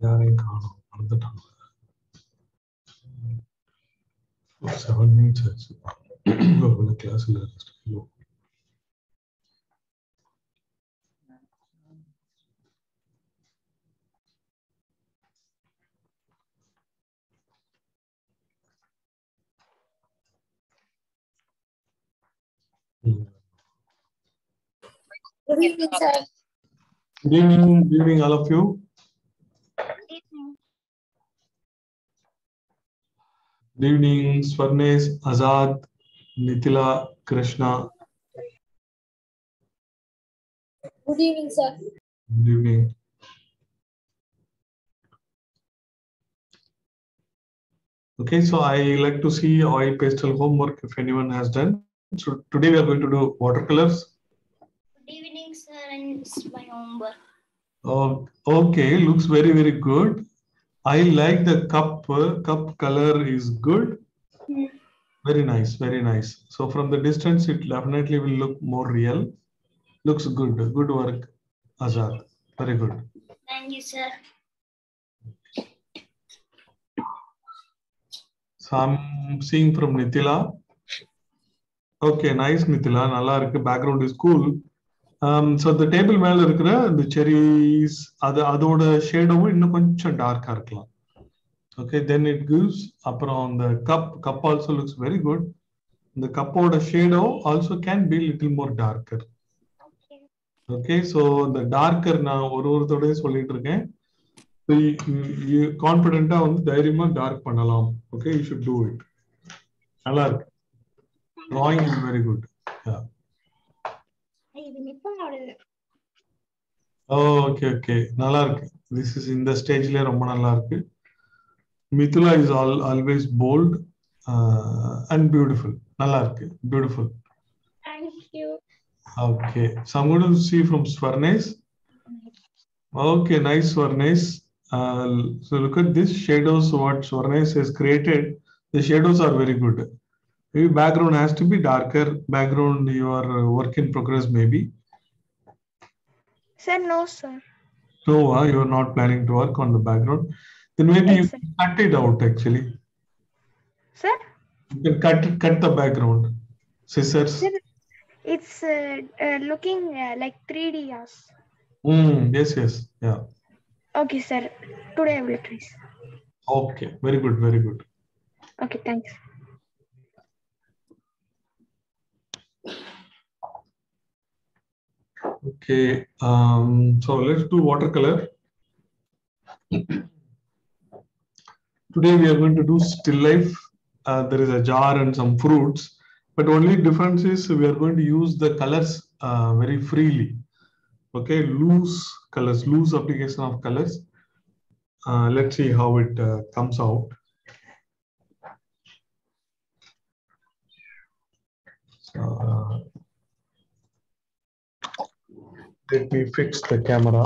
யாரையும் காணோம், மறந்துட்டாங்க. 7 minutes ஆச்சு. கிளாஸ்ல Good evening, sir. Good evening, all of you. Good evening. Good evening, Swarnesh, Azad, Nitila, Krishna. Good evening, sir. Good evening. Okay, so I like to see oil pastel homework if anyone has done. So today we are going to do watercolors. Good evening, sir, and it's my homework. Oh, okay, looks very, very good. I like the cup color is good. Very nice, very nice. So from the distance, it definitely will look more real. Looks good. Good work, Azad. Very good. Thank you, sir. So I'm seeing from Nitila. Okay, nice, Nitila. Nalla irukku. Background is cool. So the table மேல இருக்கிற the cherries அதோட ஷேடோவும் இன்னும் கொஞ்சம் டார்க்கா இருக்கலாம். Okay, then it gives அப்புறம் the cup also looks very good. The cup ஓட shadow also can be little more darker. Okay, so the darker நான் ஒரு தடவை சொல்லிட்டு இருக்கேன். So you confident வந்து தைரியமா டார்க் பண்ணலாம். Okay, you should do it. நல்லா இருக்கு. Drawing is very good. Yeah. Oh, okay. நல்லா இருக்கு. This is in the stageல ரொம்ப நல்லா இருக்கு. Mithila is always bold and beautiful. நல்லா இருக்கு. Beautiful. Thank you. Okay, so I'm going to see from Swarnesh. Okay, nice, Swarnesh. So look at this shadows, what Swarnesh has created. The shadows are very good. Maybe background has to be darker. Background, your work in progress maybe. Sir, no, sir. No, you are not planning to work on the background. Then maybe Yes, you can cut it out actually. Sir? You can cut the background. Scissors. Sir, it's looking like 3D. Yes. Yes, yeah. Okay, sir. Today I will try. Okay, very good. Okay, thanks. Okay, so let's do watercolor. Today we are going to do still life. There is a jar and some fruits, but only difference is we are going to use the colors very freely. Okay, loose colors, loose application of colors. Let's see how it comes out. Let me fix the camera.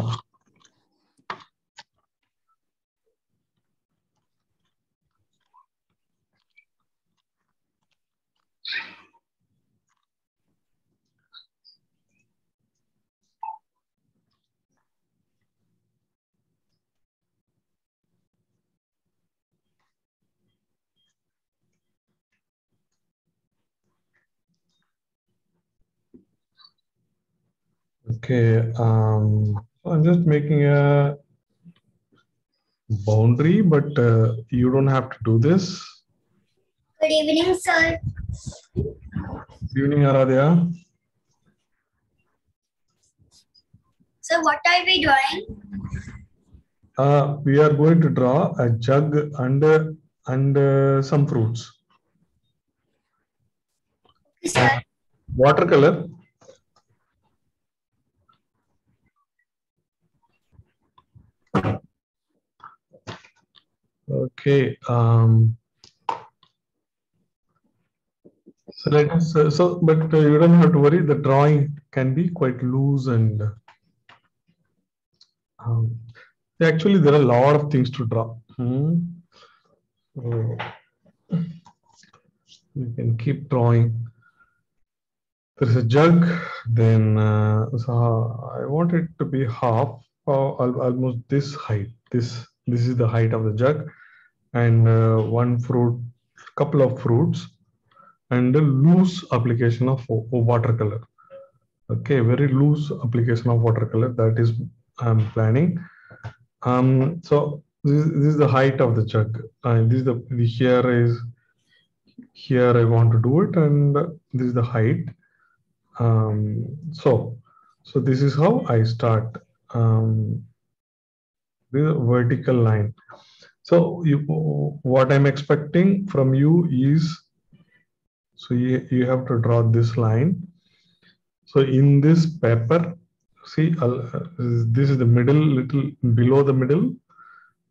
Okay, I'm just making a boundary, but you don't have to do this. Good evening, sir. Good evening, Aradhya. So, what are we doing? We are going to draw a jug and some fruits. Sir. Watercolor. Okay. So let us. But you don't have to worry. The drawing can be quite loose and. Actually, there are a lot of things to draw. You can keep drawing. There's a jug. Then so I want it to be half, almost this height. This this is the height of the jug, and one fruit, couple of fruits, and a loose application of watercolor. Okay, very loose application of watercolor, that is I'm planning. So this is the height of the jug. This is here I want to do it, and this is the height. So this is how I start. The vertical line. So what I'm expecting from you is, so you have to draw this line. So in this paper, see, this is the middle, little below the middle,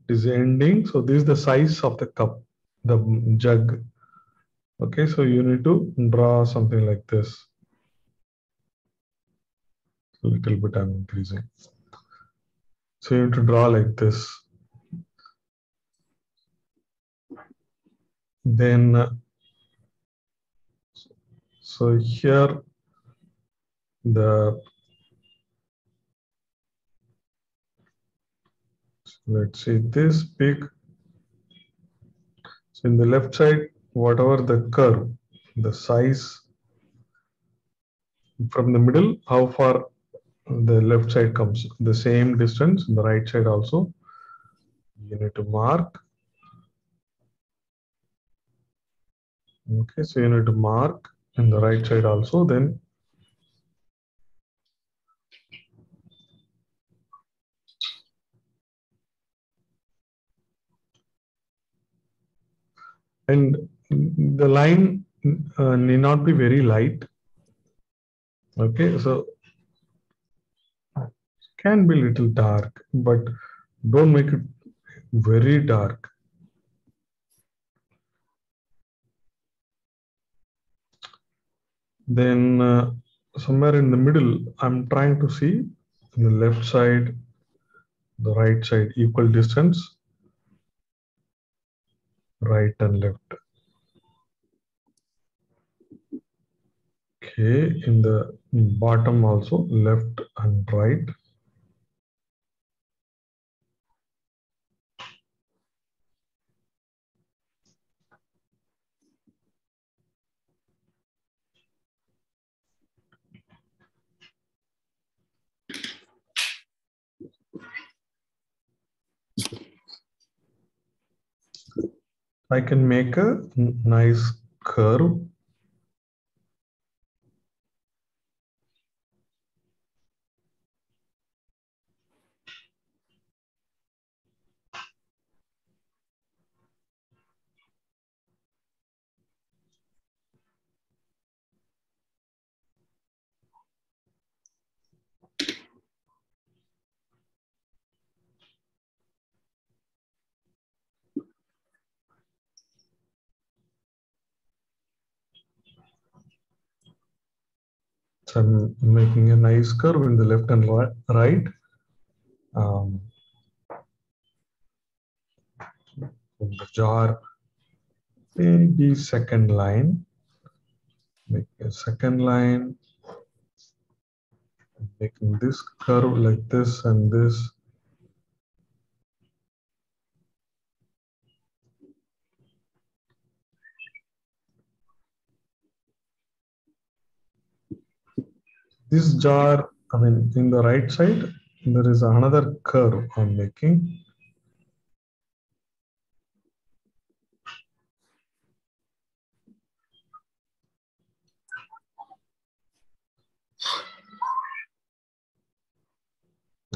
it is ending. So this is the size of the cup, the jug. Okay, so you need to draw something like this. A little bit I'm increasing. So you need to draw like this. Then, so here, let's see this big. So in the left side, whatever the curve, the size from the middle, how far the left side comes, the same distance, the right side also, you need to mark. Okay, so you need to mark in the right side also, then and the line need not be very light. Okay, so can be little dark, but don't make it very dark. Then somewhere in the middle, I'm trying to see the left side, the right side, equal distance, right and left. Okay, in the bottom also, left and right. I can make a nice curve. So I'm making a nice curve in the left and right. In the jar, maybe second line. Make a second line. Making this curve like this and this. This jar, I mean, in the right side, there is another curve I'm making.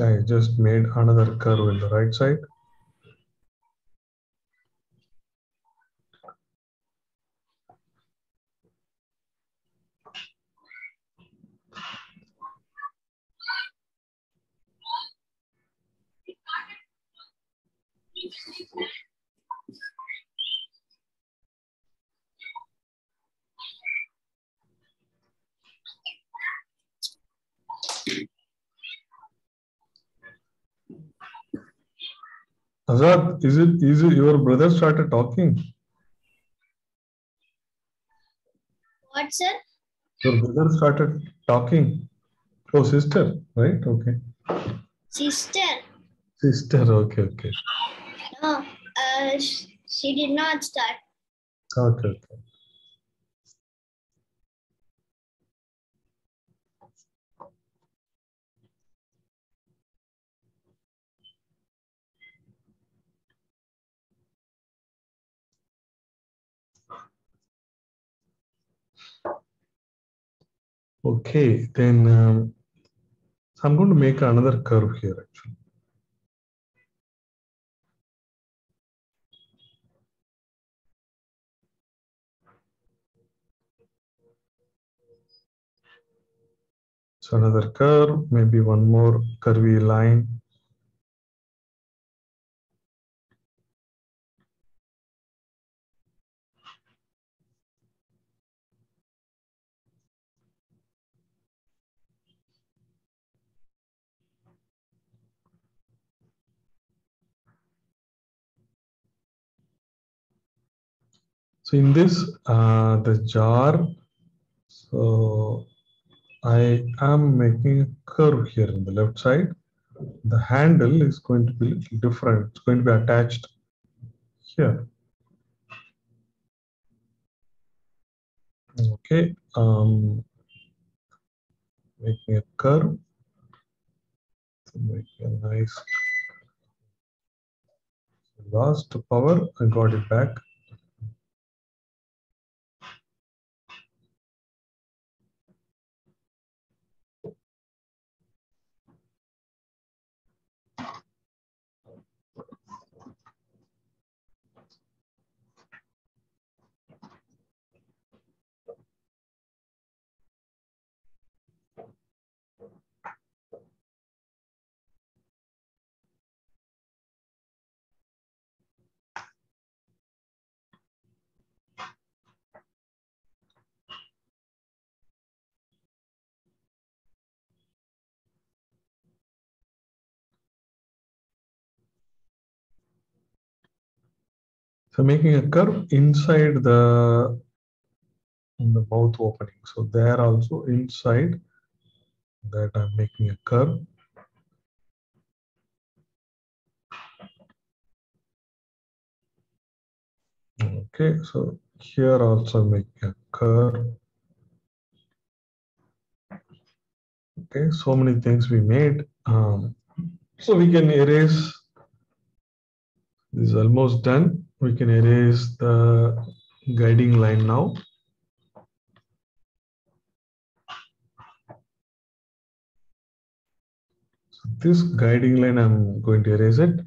I just made another curve in the right side. Azad, is it your brother started talking? What, sir? Your brother started talking. Oh, sister, right? Okay. Sister. Sister, okay. No, she did not start. Okay, okay. Okay, then so I'm going to make another curve here actually. So another curve, maybe one more curvy line. So in this, the jar, so I am making a curve here in the left side. The handle is going to be a little different. It's going to be attached here. Okay, making a curve. So making a nice. Lost power, I got it back. So making a curve inside the mouth opening. So there also inside that I'm making a curve. Okay, so here also making a curve. Okay, so many things we made. So we can erase. This is almost done. We can erase the guiding line now. So this guiding line, I'm going to erase it.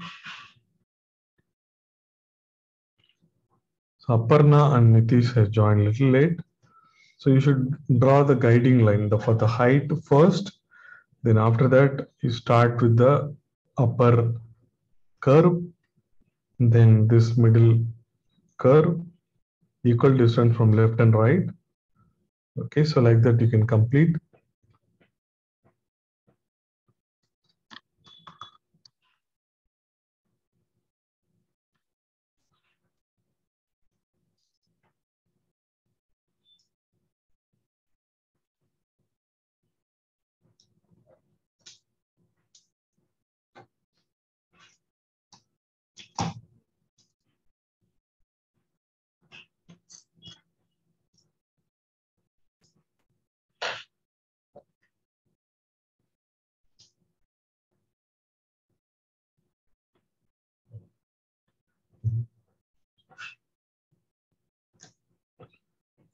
So Aparna and Nitish have joined a little late. So you should draw the guiding line for the height first. Then after that, you start with the upper curve. Then this middle curve, equal distance from left and right. Okay, so like that you can complete.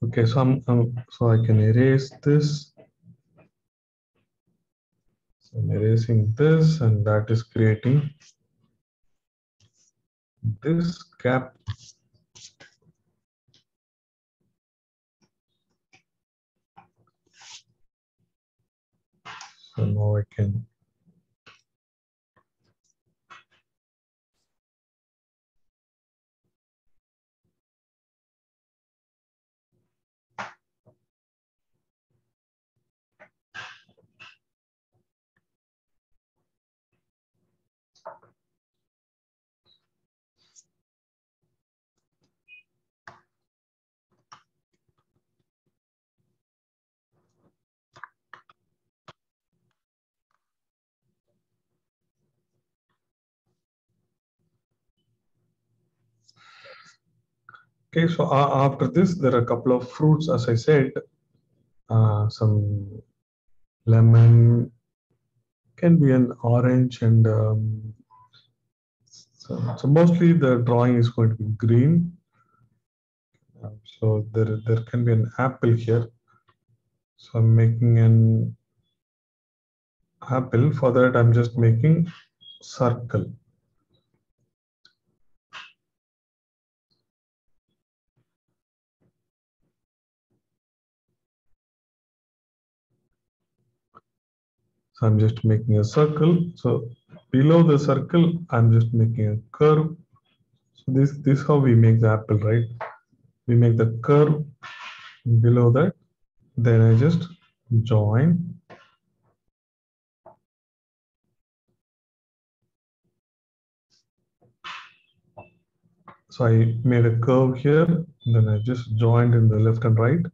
Okay, so so I can erase this. So I'm erasing this, and that is creating this gap. So now I can Okay, so after this, there are a couple of fruits, as I said, some lemon, can be an orange, and so mostly the drawing is going to be green. So there can be an apple here. So I'm making an apple. For that, I'm just making circle. So I'm just making a circle. So below the circle, I'm just making a curve. So this how we make the apple, right? We make the curve below that. Then I just join. So I made a curve here. Then I just joined in the left and right.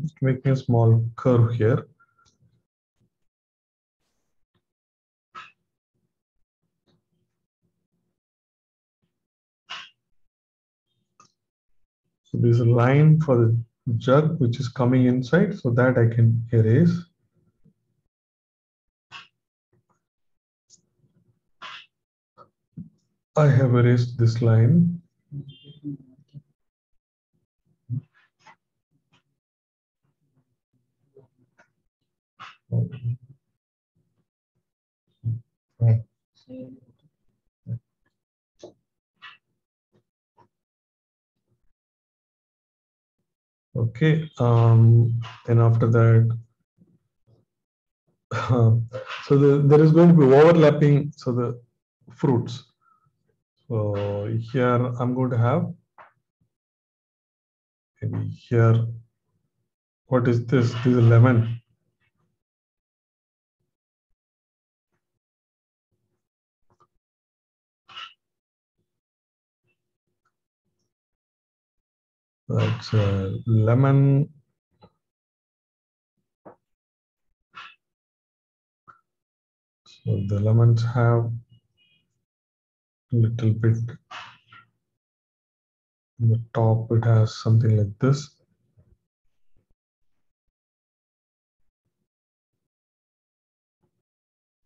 Just making a small curve here. So there's a line for the jug which is coming inside, so that I can erase. I have erased this line. Okay, then after that, so there is going to be overlapping, so the fruits. So here I'm going to have, maybe here, what is this? This is a lemon. That's a lemon. So the lemons have a little bit on the top, it has something like this.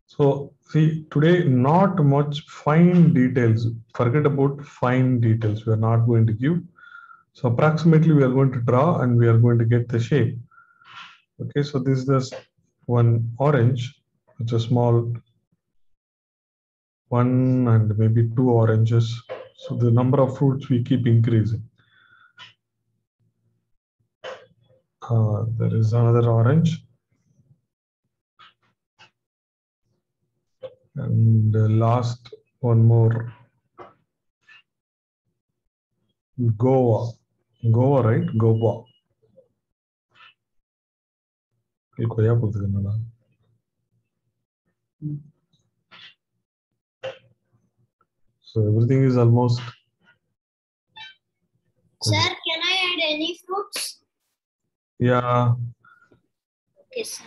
So see, today not much fine details. Forget about fine details. We are not going to give. So approximately we are going to draw and we are going to get the shape. Okay, so this is just one orange. It's a small one and maybe two oranges. So the number of fruits we keep increasing. There is another orange. And the last one more. Goa. Goa, right? Goa. So everything is almost. Sir, can I add any fruits? Yeah. Okay, sir.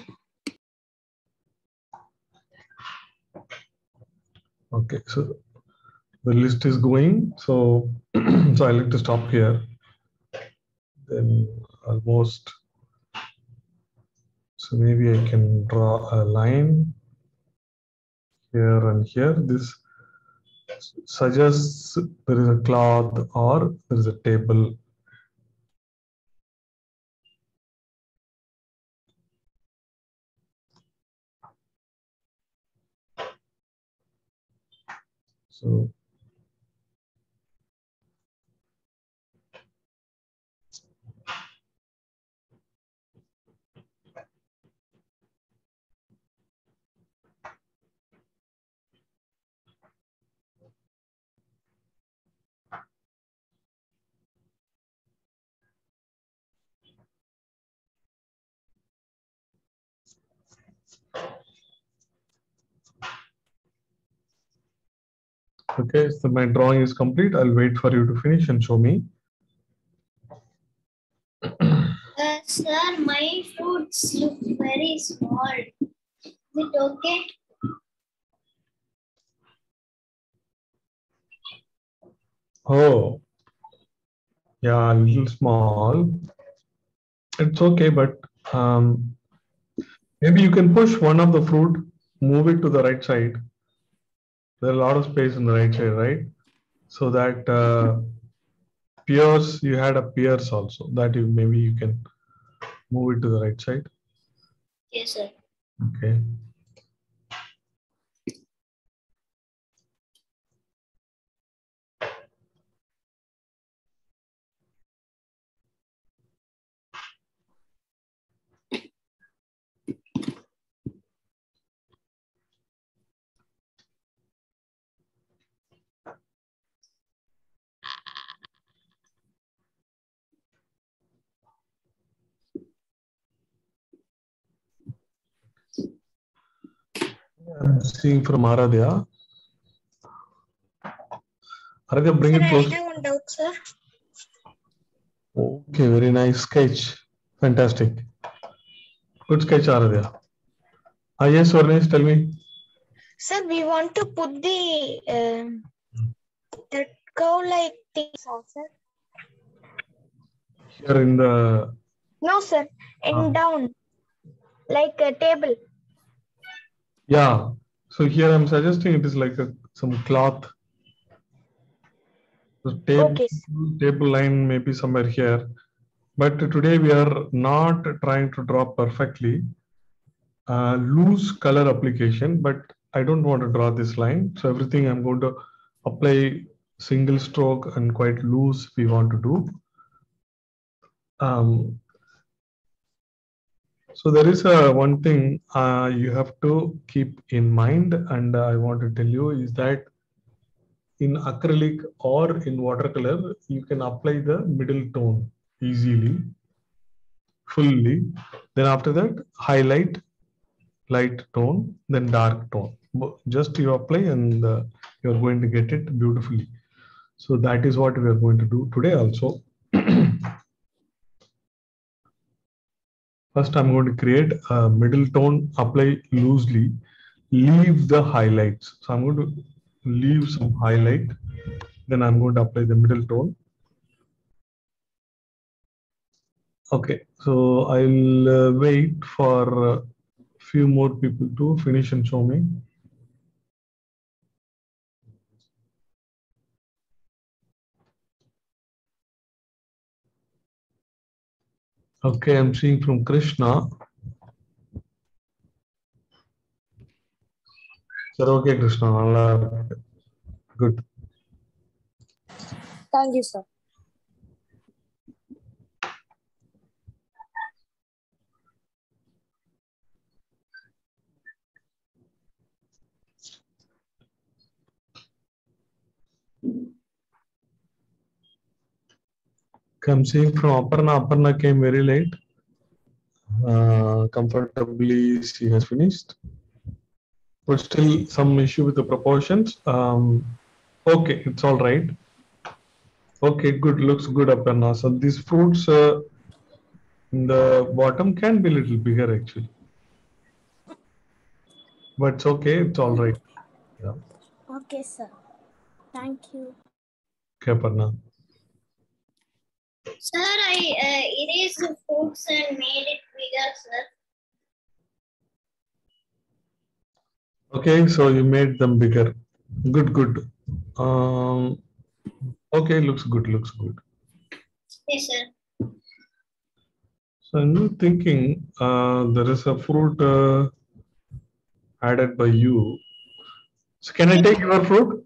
Okay, so the list is going. So, so I like to stop here. Then almost. So maybe I can draw a line here and here. This suggests there is a cloth or there is a table. So okay, so my drawing is complete. I'll wait for you to finish and show me. Sir, my fruits look very small. Is it okay? Oh, yeah, a little small. It's okay, but um, maybe you can push one of the fruit, move it to the right side. There's a lot of space on the right side, right? So that pears, you had a pears also. That you maybe you can move it to the right side. Yes, sir. Okay. I'm seeing from Aradhya. Aradhya, bring Sir, it I close. have one doubt, sir. Okay, very nice sketch. Fantastic. Good sketch, Aradhya. Yes, Varnesh, tell me. Sir, we want to put the cow-like things also. Here in the No, sir. In down, like a table. yeah. So here I'm suggesting it is like some cloth. The Okay. table line may be somewhere here. But today we are not trying to draw perfectly. Loose color application, but I don't want to draw this line. So everything I'm going to apply single stroke and quite loose we want to do. So there is one thing you have to keep in mind, and I want to tell you is that in acrylic or in watercolor, you can apply the middle tone easily, fully. Then after that, highlight, light tone, then dark tone. Just you apply and you're going to get it beautifully. So that is what we are going to do today also. First, I'm going to create a middle tone, apply loosely, leave the highlights. So I'm going to leave some highlight. Then I'm going to apply the middle tone. Okay, so I'll wait for a few more people to finish and show me. Okay, I'm seeing from Krishna. Sir, okay, Krishna. Good. Thank you, sir. I'm seeing from Aparna. Aparna came very late. Comfortably, she has finished. But still some issue with the proportions. Okay, it's all right. Okay, good. Looks good, Aparna. So these fruits in the bottom can be a little bigger actually. But it's okay. It's all right. Yeah. Okay, sir. Thank you. Okay, Aparna. Sir, I erased the fruits and made it bigger, sir. Okay, so you made them bigger. Good, good. Okay, looks good. Looks good. Yes, sir. So I'm thinking there is a fruit added by you. So can I take your fruit?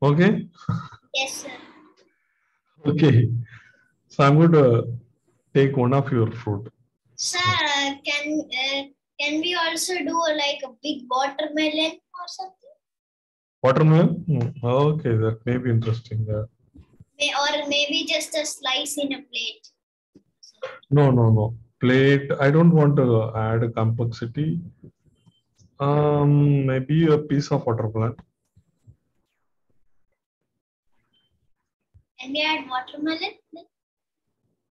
Okay. Yes, sir. Okay. So I'm going to take one of your fruit. Sir, can we also do like a big watermelon or something? Watermelon? Okay, that may be interesting. Or maybe just a slice in a plate. No. Plate. I don't want to add a complexity. Maybe a piece of watermelon. Can we add watermelon?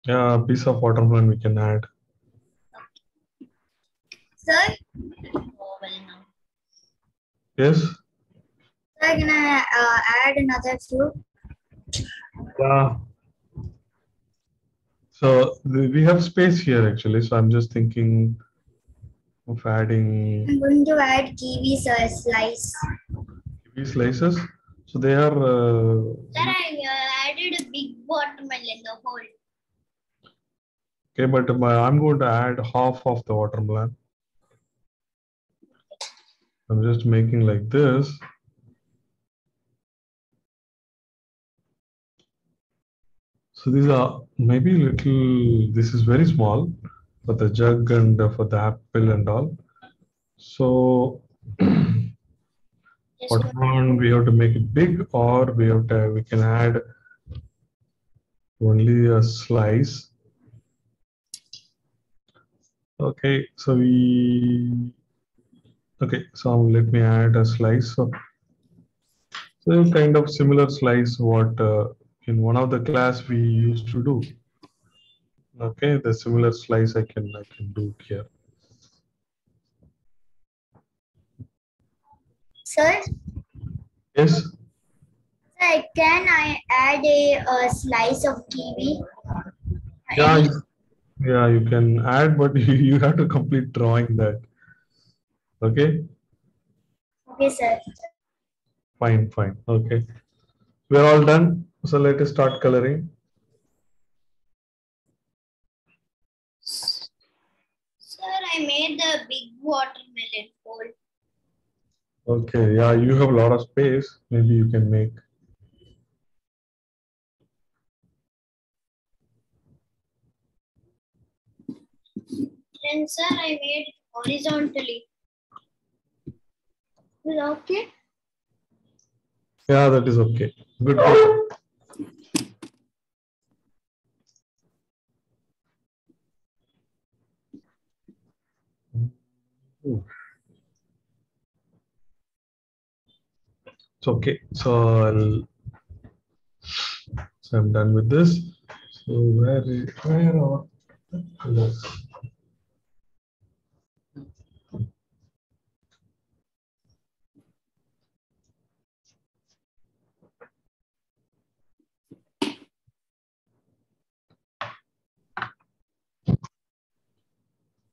Yeah, a piece of watermelon we can add. Sir? Oh, well, now. Yes. Sir, can I add another fruit? Yeah. So we have space here actually. So I'm just thinking of adding I'm going to add kiwi, sir, slice. kiwi slices. So they are. Sir, I added a big watermelon, the whole. Okay, but I'm going to add half of the watermelon. I'm just making like this. So these are maybe little, this is very small for the jug and for the apple and all. So watermelon, we have to make it big, or we can add only a slice. Okay, so let me add a slice. So kind of similar slice what in one of the class we used to do. Okay, the similar slice I can do here. Sir? Yes. Sir, can I add a slice of kiwi? Yeah, yeah, you can add, but you have to complete drawing that. Okay. Okay, sir. Fine, fine. Okay. We're all done. So let us start coloring. Sir, I made the big watermelon hole. Okay, yeah, you have a lot of space. Maybe you can make. And sir, I made it horizontally. Is it okay? Yeah, that is okay. Good. Good. It's okay. So I'm done with this. So where are colors?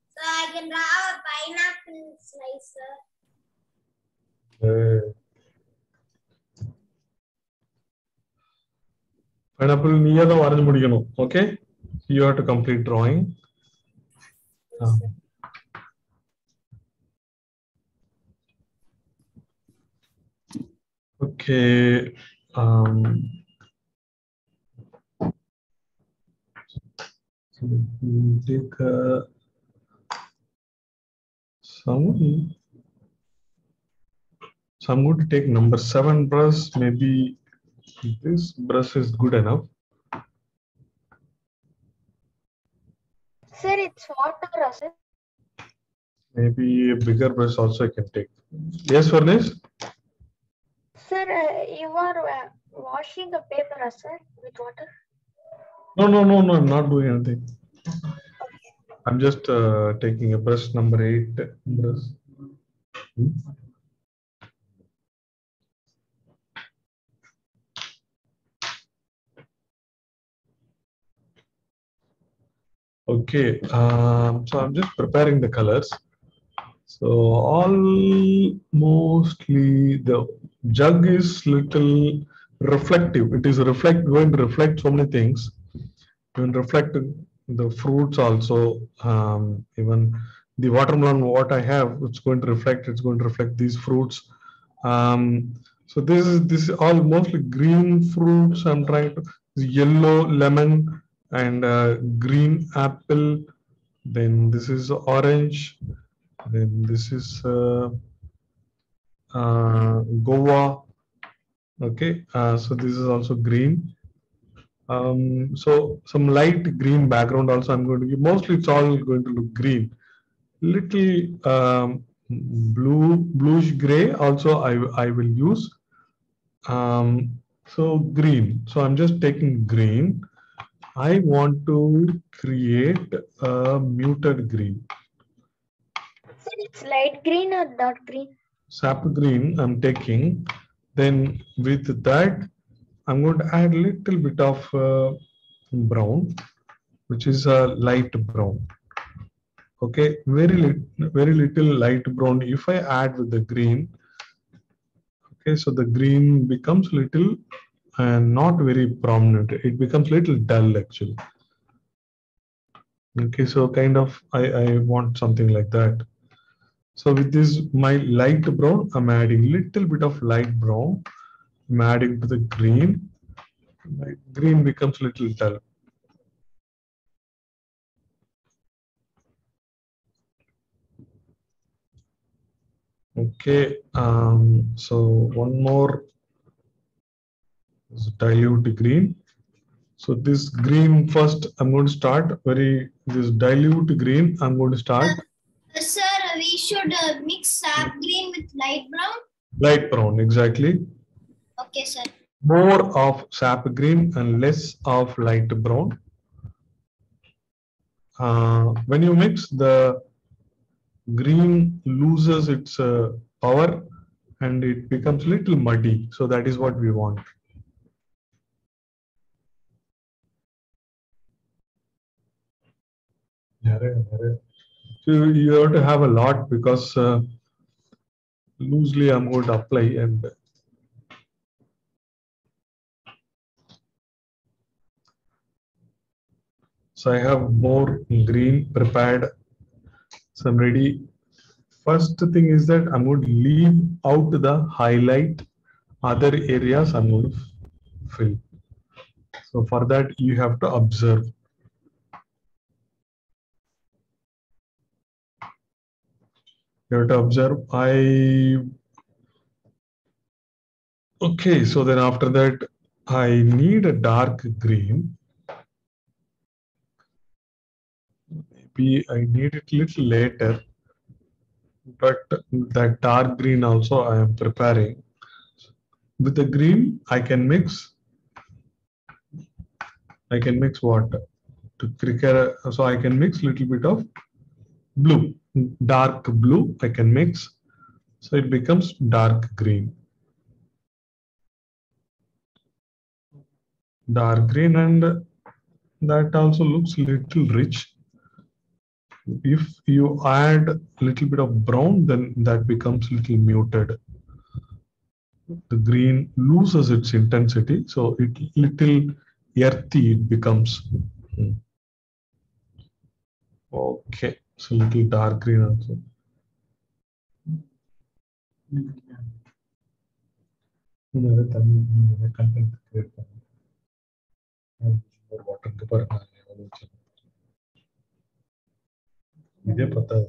So I can draw a pineapple slicer. Pineapple நீயே தான் வரைஞ்சு முடிக்கணும். Okay, you have to complete drawing. Okay. So we take some. So I'm going to take number 7 brush. Maybe this brush is good enough. Sir, it's water, sir. Maybe a bigger brush also I can take. Yes, Varnish? Sir, you are washing the paper, sir, with water. No, I'm not doing anything. I'm just taking a brush number 8 brush. Okay, so I'm just preparing the colors. So mostly the jug is little reflective. It is going to reflect so many things. Even reflect the fruits also. Even the watermelon, what I have, it's going to reflect. It's going to reflect these fruits. So this is all mostly green fruits. I'm trying to yellow lemon and green apple. Then this is orange. Then this is Goa. Okay, so this is also green. So some light green background also I'm going to give. Mostly it's all going to look green. Little bluish gray also I will use. So green. So I'm just taking green. I want to create a muted green. Sir, it's light green or dark green? Sap green I'm taking. Then with that, I'm going to add a little bit of brown, which is a light brown. Okay, very little light brown. If I add with the green, okay, so the green becomes little and not very prominent. It becomes little dull actually. Okay, so kind of I want something like that. So with this, my light brown, I'm adding little bit of light brown. I'm adding to the green. My green becomes little dull. Okay, so one more is dilute green. So this green first, I'm going to start this dilute green. I'm going to start. Sir, we should mix sap green with light brown. Light brown, exactly. Okay, sir. More of sap green and less of light brown. When you mix, the green loses its power and it becomes little muddy. So that is what we want. So you have to have a lot because loosely I'm going to apply and so I have more green prepared. So I'm ready. First thing is that I'm going to leave out the highlight. Other areas I'm going to fill. So for that you have to observe. You have to observe. Okay, so then after that I need a dark green. Maybe I need it little later, but that dark green also I am preparing. With the green, I can mix what? To cricket, so I can mix little bit of blue, dark blue I can mix. So it becomes dark green. Dark green, and that also looks little rich. If you add a little bit of brown, then that becomes little muted. The green loses its intensity, so it little earthy it becomes. Okay, so little dark green also. Content create इधे पता है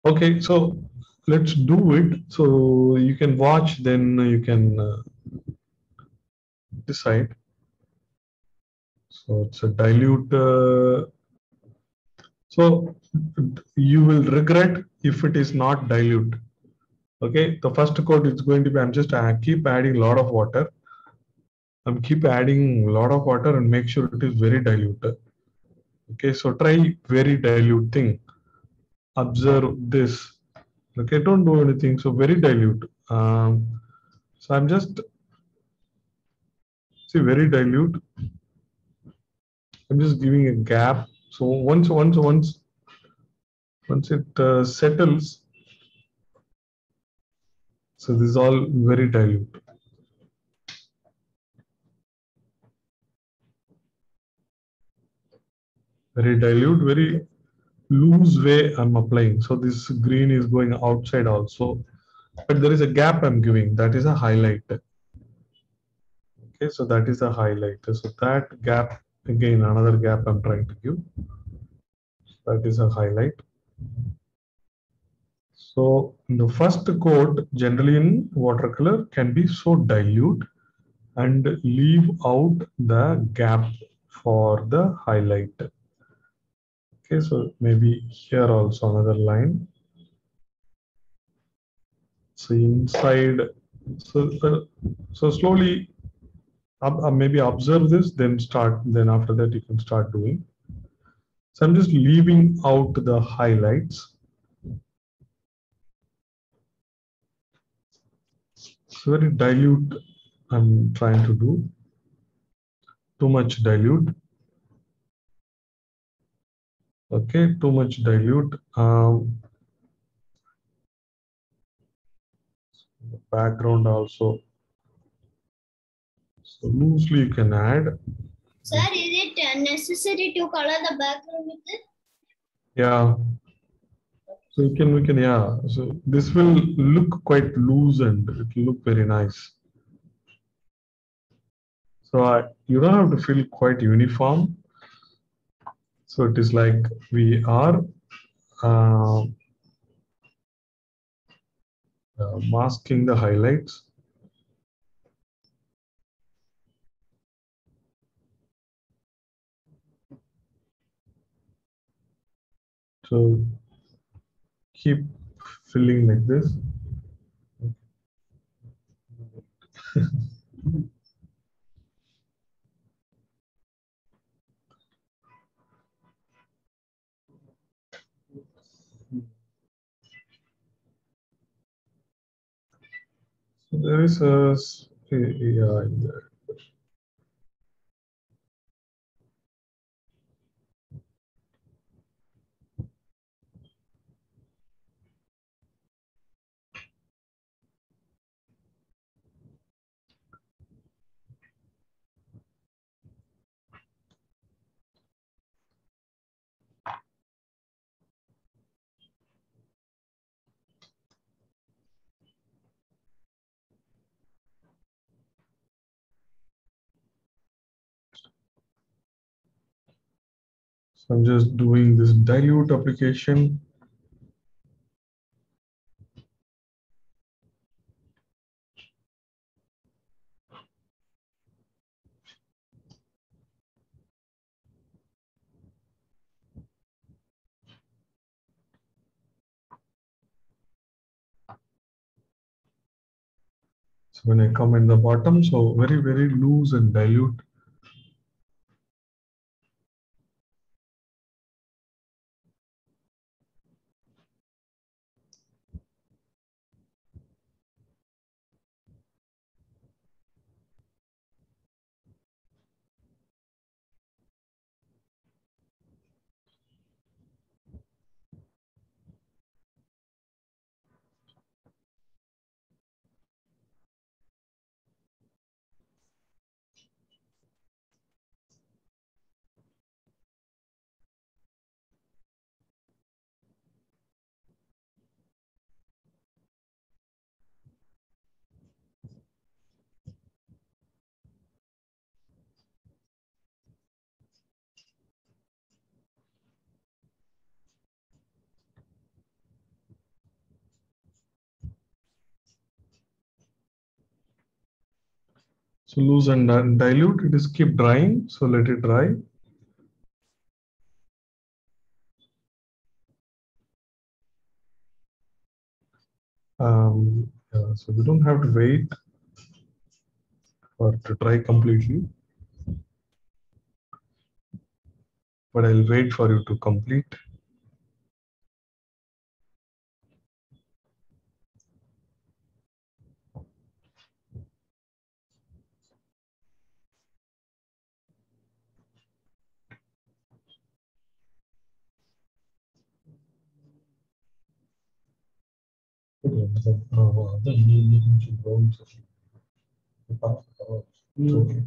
Okay, so let's do it. So you can watch, then you can decide. So it's a dilute. So you will regret if it is not dilute. Okay, the first coat is going to be, I'm just keep adding a lot of water. I'm keep adding a lot of water and make sure it is very dilute. Okay, so try very dilute thing. Observe this. Okay, don't do anything. So very dilute. So I'm just very dilute. I'm just giving a gap. So once it settles, so this is all very dilute. Very dilute, very loose way I'm applying. So this green is going outside also, but there is a gap I'm giving. That is a highlight. Okay, so that is a highlight. So that gap, again, another gap I'm trying to give. That is a highlight. So the first coat generally in watercolor can be so dilute and leave out the gap for the highlight. Okay, so maybe here also another line. So inside, so slowly maybe observe this, then start. Then after that you can start doing. So I'm just leaving out the highlights. It's very dilute I'm trying to do. Too much dilute. Okay, too much dilute. The background also. So loosely you can add. Sir, is it necessary to color the background with it? Yeah. So we can, yeah. So this will look quite loose and it will look very nice. So you don't have to feel quite uniform. So it is like we are masking the highlights. So keep filling like this. So there is a yeah. So I'm just doing this dilute application. So when I come in the bottom, so very, very loose and dilute. So loose and dilute, it is keep drying. So let it dry. Yeah, so we don't have to wait for it to dry completely, but I'll wait for you to complete. Okay.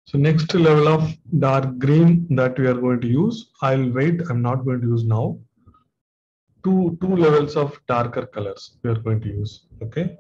So next level of dark green that we are going to use, I'll wait, I'm not going to use now. Two levels of darker colors we are going to use, okay?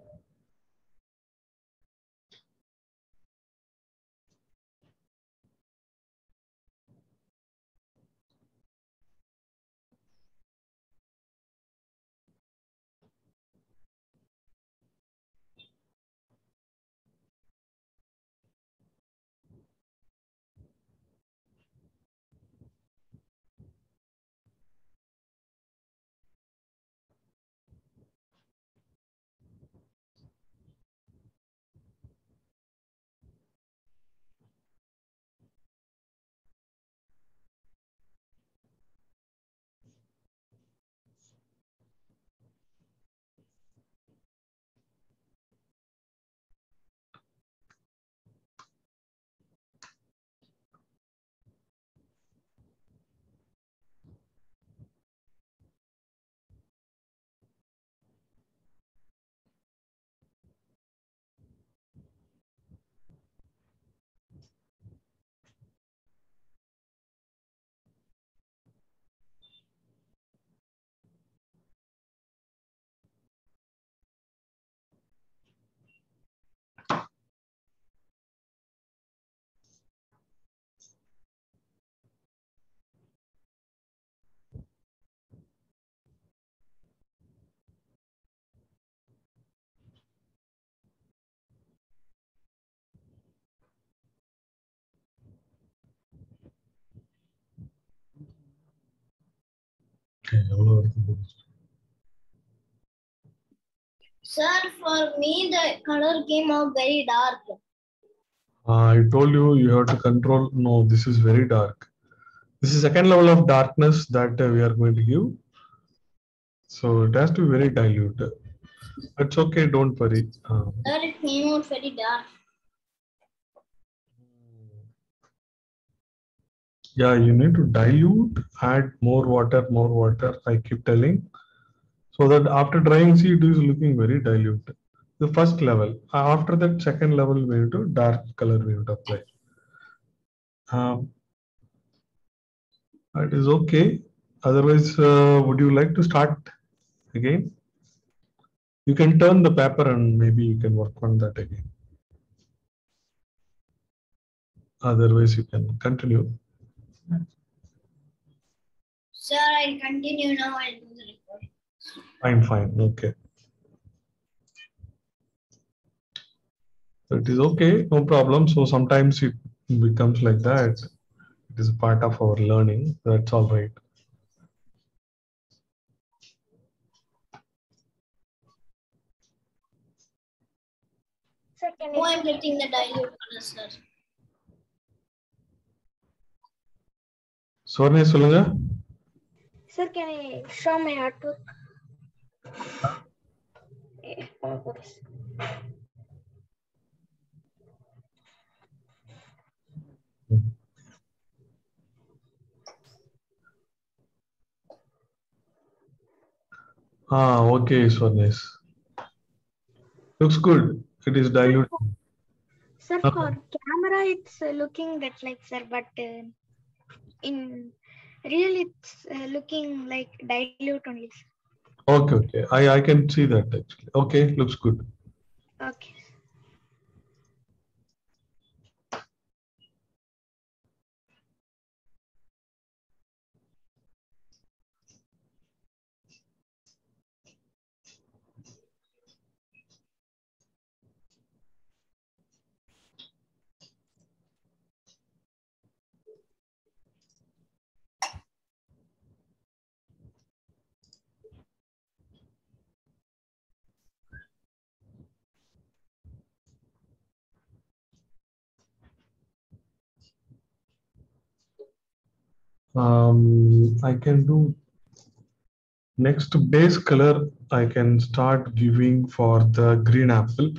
Sir, for me, the color came out very dark. I told you you have to control. No, this is very dark. This is second level of darkness that we are going to give. So it has to be very dilute. It's okay, don't worry. Sir, it came out very dark. Yeah, you need to dilute, add more water, I keep telling. So that after drying, see, it is looking very dilute. The first level. After that, second level, we need to dark color we need to apply. It is okay. Otherwise, would you like to start again? You can turn the paper and maybe you can work on that again. Otherwise, you can continue. Sir, I'll continue now. I'll do the recording. Fine. Okay. So it is okay, no problem. So sometimes it becomes like that. It is part of our learning. That's all right. Sir, can Oh, you I'm getting the dilute color, sir. Swarne சொல்லுங்க. Sir, can I show my artwork? Okay, Swarne. Looks good. It is dilute. Sir, for camera, it's looking that like, sir, but in real, it's looking like dilute only. Sir. Okay. I can see that actually. Okay, looks good. Okay. I can do next base color. I can start giving for the green apple.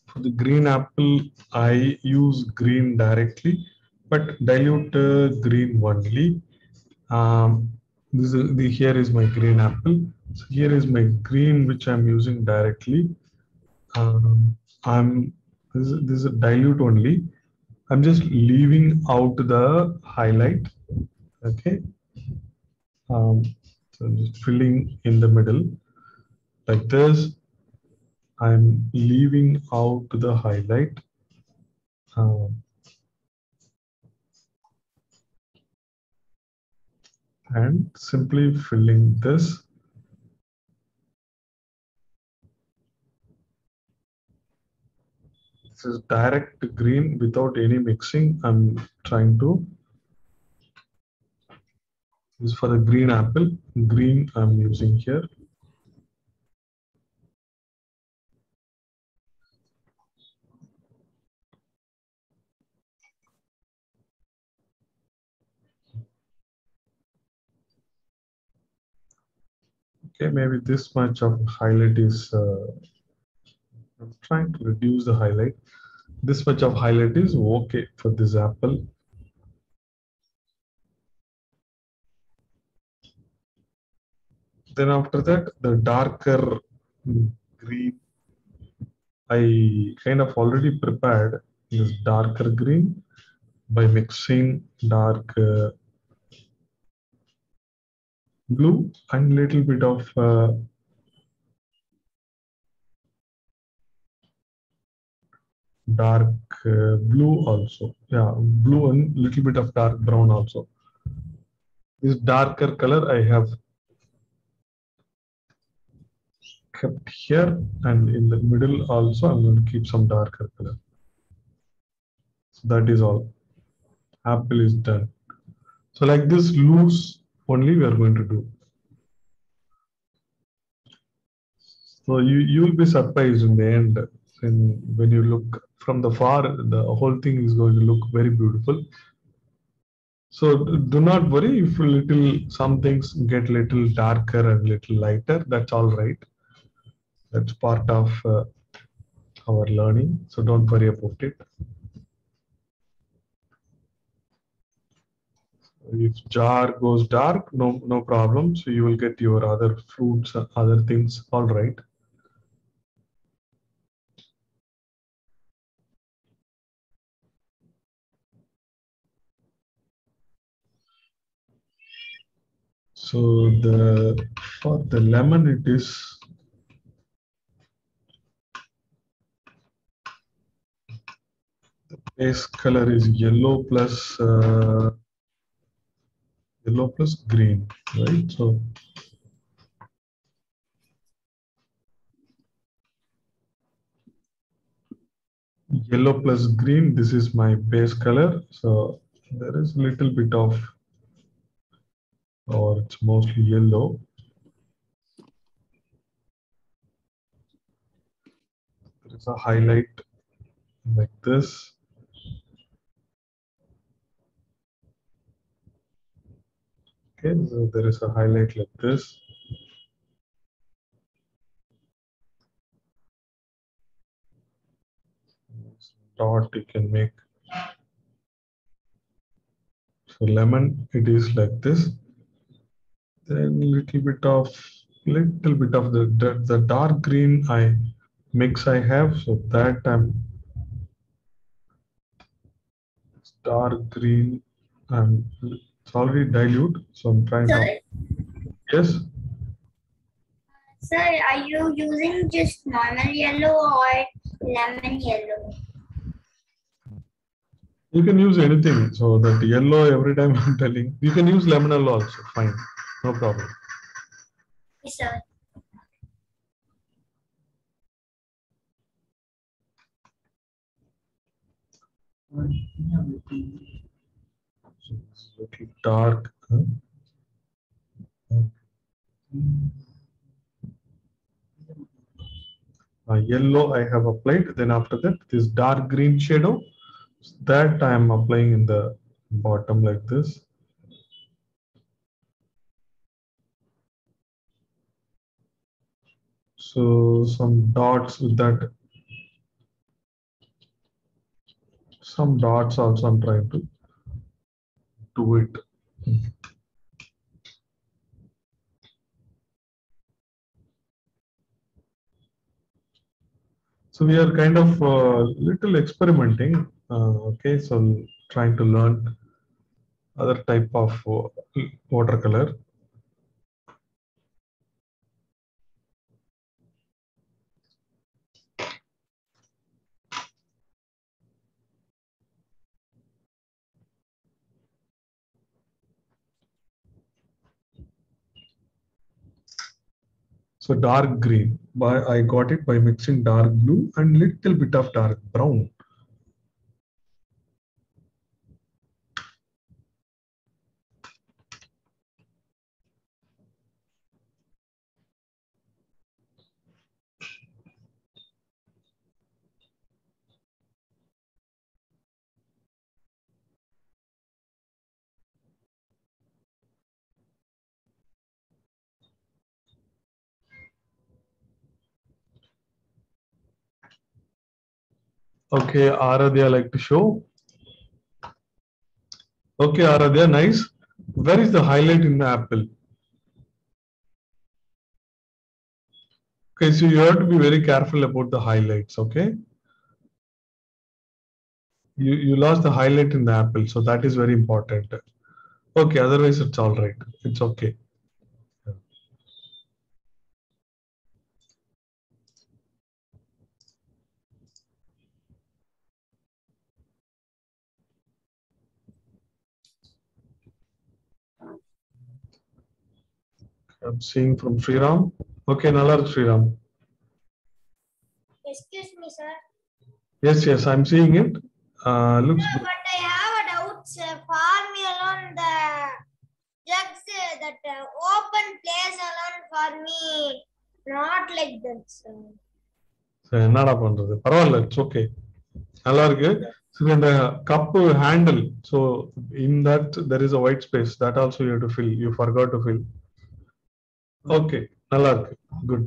For the green apple, I use green directly, but dilute green only. Here is my green apple. So here is my green, which I'm using directly. This is a dilute only. I'm just leaving out the highlight. Okay. So I'm just filling in the middle like this. I'm leaving out the highlight. And simply filling this. This is direct green without any mixing. I'm trying to. This is for the green apple. Green I'm using here. Okay, maybe this much of highlight is. I'm trying to reduce the highlight. This much of highlight is okay for this apple. Then after that, the darker green, I kind of already prepared this darker green by mixing dark blue and little bit of dark blue also. Yeah, blue and little bit of dark brown also. This darker color I have kept here, and in the middle also I'm going to keep some darker color. So that is all. Apple is done. So like this loose only we are going to do. So you'll be surprised in the end. When you look from the far, the whole thing is going to look very beautiful. So do not worry if some things get little darker and little lighter. That's all right. That's part of our learning. So don't worry about it. If jar goes dark, no problem. So you will get your other fruits, other things. All right. So for the lemon, it is the base color is yellow plus green, right? So yellow plus green, this is my base color. So there is a little bit of, or it's mostly yellow. There is a highlight like this. Okay, so there is a highlight like this. Dot you can make. So lemon, it is like this. Then little bit of the dark green I have. So that dark green, it's already dilute. So I'm trying to. Yes. Sir, are you using just normal yellow or lemon yellow? You can use anything. So that yellow, every time I'm telling, you can use lemon yellow also. Fine, no problem. Yes, sir. So it's little dark. Yellow I have applied. Then after that, this dark green shadow that I am applying in the bottom like this. So some dots with that. Some dots also I'm trying to do it. So we are kind of little experimenting. Okay, so trying to learn other type of watercolor. So dark green, I got it by mixing dark blue and little bit of dark brown. Okay, Aradhya like to show. Okay, Aradhya, nice. Where is the highlight in the apple? Okay, so you have to be very careful about the highlights, okay? You lost the highlight in the apple, so that is very important. Okay, otherwise it's all right. It's okay. I'm seeing from Sriram. Okay, Nalar Sriram. Excuse me, sir. Yes, I'm seeing it. Looks good. But I have a doubt, sir. For me alone, the jugs, that open place alone for me Not like that, sir. சரி, என்னடா பண்றது, பரவாயில்ல, it's okay, நல்லா இருக்கு. So இந்த cup handle, so in that there is a white space that also you have to fill, you forgot to fill. Okay, நல்லா இருக்கு, good.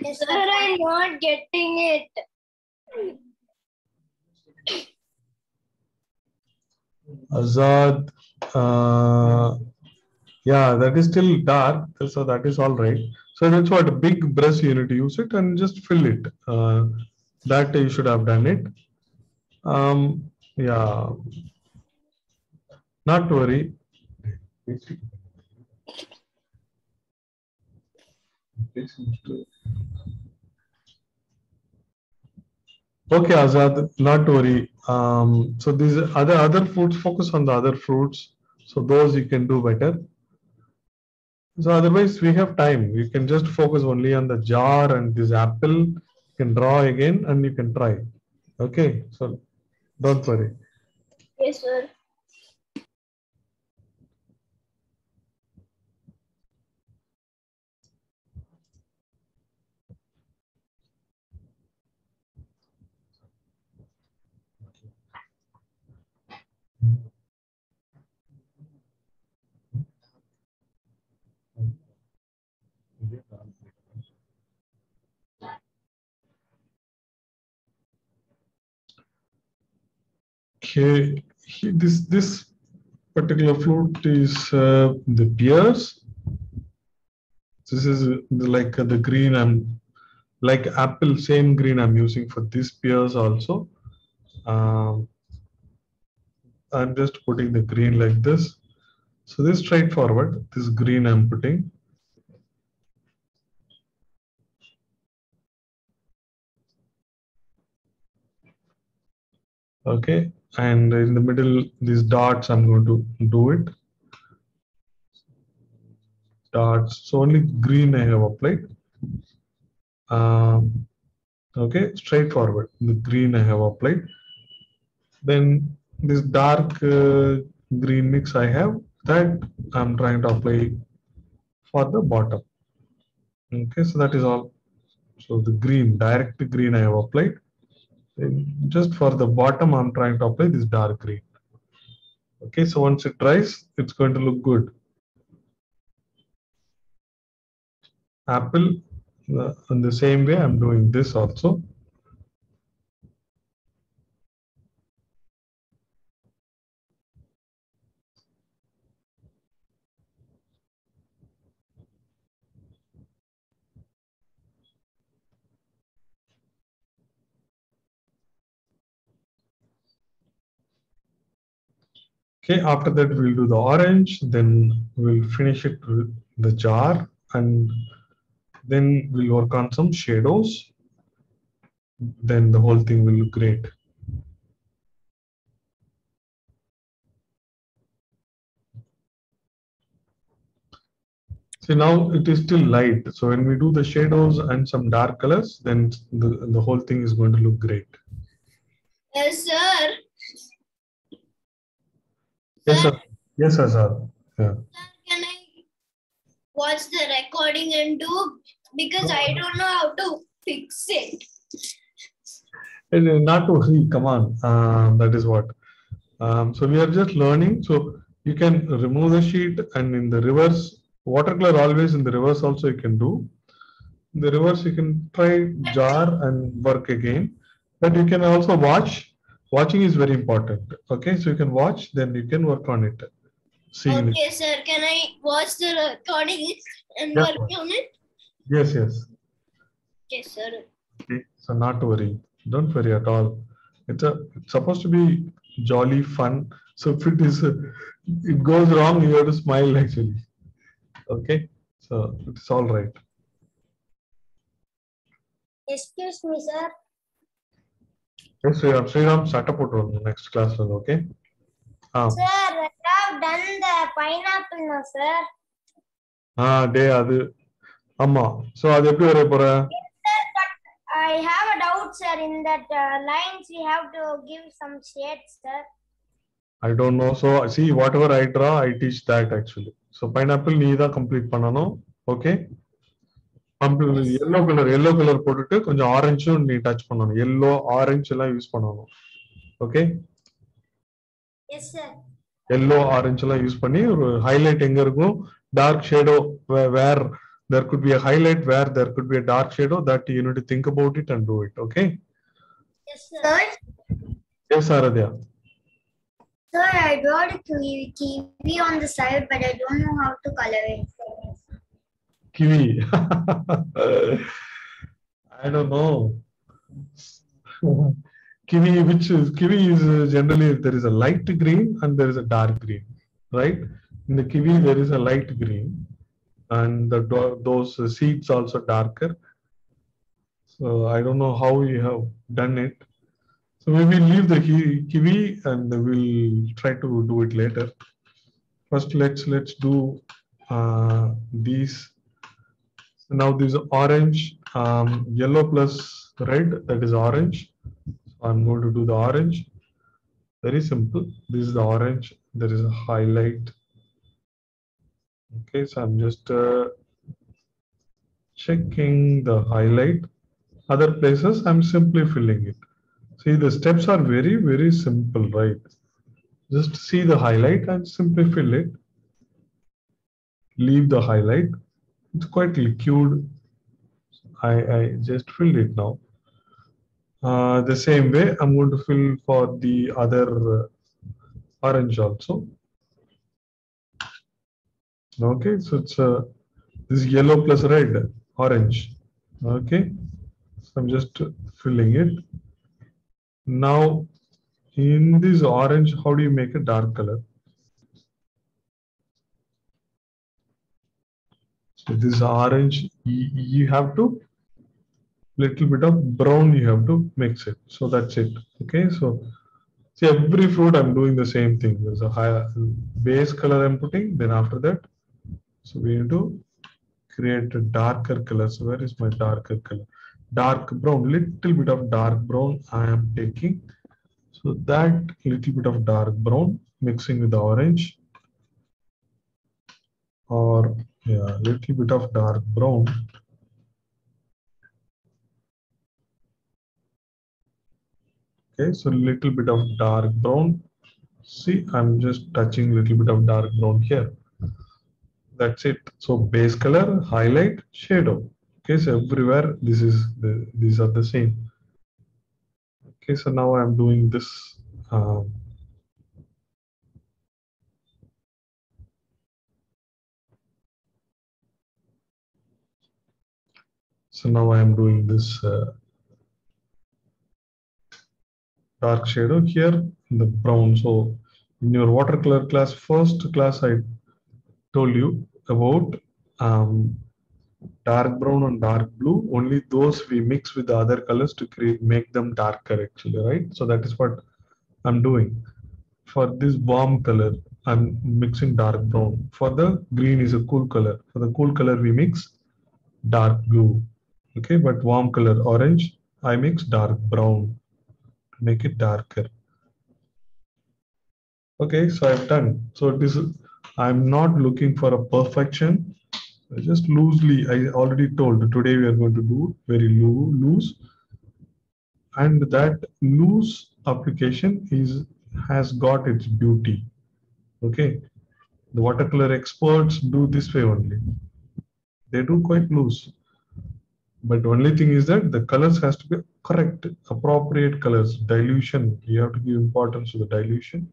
Yes, sir, I'm not getting it. Azad, yeah, that is still dark, so that is all right. So that's what, a big brush you need to use it and just fill it. That you should have done it. Yeah, not to worry. Okay, Azad, not to worry. So these other fruits, focus on the other fruits. So those you can do better. So otherwise we have time. You can just focus only on the jar and this apple. You can draw again and you can try. Okay, so don't worry. Yes, sir. Okay, this particular fruit is the pears. This is like the green. I'm like apple, same green I'm using for this pears also. I'm just putting the green like this. So this straightforward. This green I'm putting. Okay, and in the middle, these dots I'm going to do it. Dots. So only green I have applied. Okay, straightforward. The green I have applied. Then this dark green mix I have, that I'm trying to apply for the bottom. Okay, so that is all. So the green, direct green I have applied. Then just for the bottom, I'm trying to apply this dark green. Okay, so once it dries, it's going to look good. Apple, in the same way, I'm doing this also. Okay, after that we'll do the orange, then we'll finish it with the jar, and then we'll work on some shadows. Then the whole thing will look great. See, now it is still light. So when we do the shadows and some dark colors, then the whole thing is going to look great. Yes, sir. Yes, sir. Yes, sir. Yeah. Can I watch the recording and do? Because I don't know how to fix it. Not to worry, come on. That is what. So we are just learning. So you can remove the sheet, and in the reverse, watercolor always in the reverse also you can do. In the reverse, you can try jar and work again. But you can also watch. Watching is very important. Okay, so you can watch, then you can work on it. See. Okay, sir. Can I watch the recording and Yes, work on it? Yes, yes. Okay, sir. Okay, so not to worry. Don't worry at all. It's supposed to be jolly fun. So if it goes wrong, you have to smile actually. Okay, so it's all right. Excuse me, sir. Yes, Sriram, start up next class, okay? Sir, I have done the pineapple now, sir. அது ஆமா. So அது எப்படி வரைய போற? Sir, but I have a doubt, sir. In that lines, we have to give some shades, sir. I don't know. So see, whatever I draw, I teach that actually. So pineapple நீ தான் complete பண்ணனும். Okay? yellow color போட்டுட்டு கொஞ்சம் ஆரஞ்சும் நீ touch பண்ணணும். yellow orange எல்லாம் use பண்ணணும். Okay, Yes, sir. yellow orange எல்லாம் யூஸ் பண்ணி ஒரு ஹைலைட் எங்க இருக்கும், dark shadow where there could be a highlight, where there could be a dark shadow, that you need to think about it and do it. Okay. Yes, sir. Yes, Aradhya. Sir, I draw a kiwi on the side, but I don't know how to color it. Kiwi. I don't know. Kiwi is generally there is a light green and there is a dark green, right? In the kiwi there is a light green and those seeds also darker. So I don't know how you have done it. So we will leave the kiwi and we'll try to do it later. First, let's do these. So now this is orange, yellow plus red, that is orange. So I'm going to do the orange. Very simple. This is the orange. There is a highlight. Okay, so I'm just checking the highlight. Other places, I'm simply filling it. See, the steps are very, very simple, right? Just see the highlight and simply fill it. Leave the highlight. It's quite liquid. I just filled it now. The same way, I'm going to fill for the other orange also. Okay, so it's this yellow plus red, orange. Okay, so I'm just filling it. Now, in this orange, how do you make a dark color? So this orange, you have to little bit of brown, you have to mix it. So that's it. Okay, so see, every fruit I'm doing the same thing. There's a higher base color I'm putting, then after that, so we need to create a darker color. So where is my darker color? Dark brown, little bit of dark brown I am taking. So that little bit of dark brown mixing with the orange, or yeah, little bit of dark brown. Okay, so little bit of dark brown. See, I'm just touching little bit of dark brown here. That's it. So base color, highlight, shadow. Okay, so everywhere these are the same. Okay, so now I'm doing this. So now I am doing this dark shadow here in the brown. So in your watercolor class, first class, I told you about dark brown and dark blue. Only those we mix with the other colors to make them darker actually, right? So that is what I'm doing. For this warm color, I'm mixing dark brown. For the green is a cool color. For the cool color, we mix dark blue. Okay, but warm color orange, I mix dark brown to make it darker. Okay, so I've done. So this I'm not looking for a perfection. Just loosely, I already told today we are going to do very loose, and that loose application has got its beauty. Okay, the watercolor experts do this way only. They do quite loose, but only thing is that the colors has to be correct, appropriate colors. Dilution, you have to give importance to the dilution.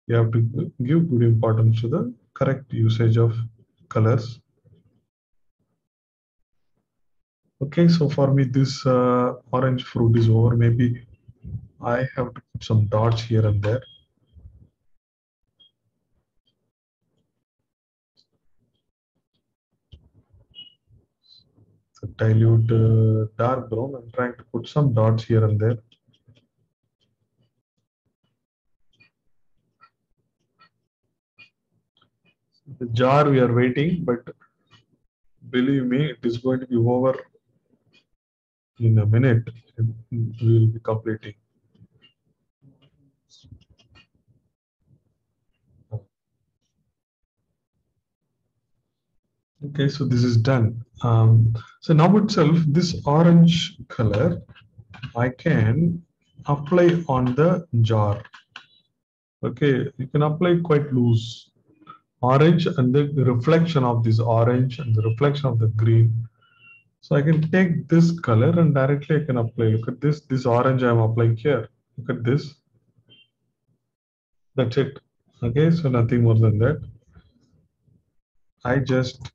You have to give good importance to the correct usage of colors. Okay, so for me this orange fruit is over. Maybe I have to put some dots here and there. So dilute dark brown. I'm trying to put some dots here and there. The jar we are waiting, but believe me, it is going to be over in a minute. We will be completing. Okay, so this is done. So now itself, this orange color, I can apply on the jar. Okay, you can apply quite loose. Orange and the reflection of this orange and the reflection of the green. So I can take this color and directly I can apply. Look at this orange I am applying here. Look at this. That's it. Okay, so nothing more than that. I just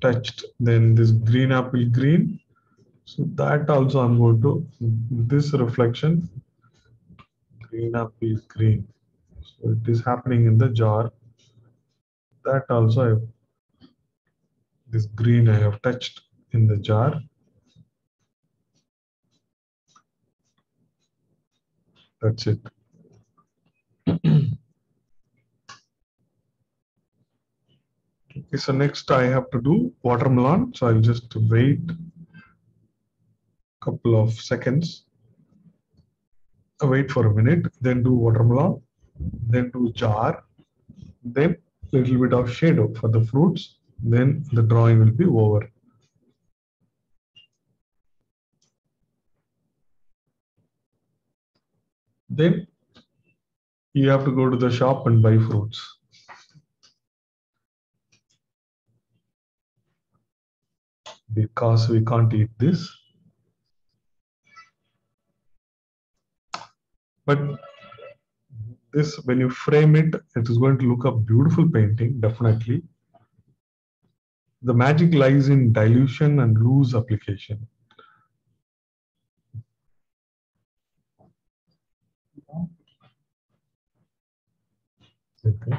touched then this green apple green. So that also I'm going to this reflection green apple green. So it is happening in the jar. That also I have, this green I have touched in the jar. That's it. Okay, so next I have to do watermelon. So I'll just wait a couple of seconds. Wait for a minute, then do watermelon, then do jar, then little bit of shadow for the fruits, then the drawing will be over. Then you have to go to the shop and buy fruits. Because we can't eat this. But this, when you frame it, it is going to look a beautiful painting, definitely. The magic lies in dilution and loose application. Okay.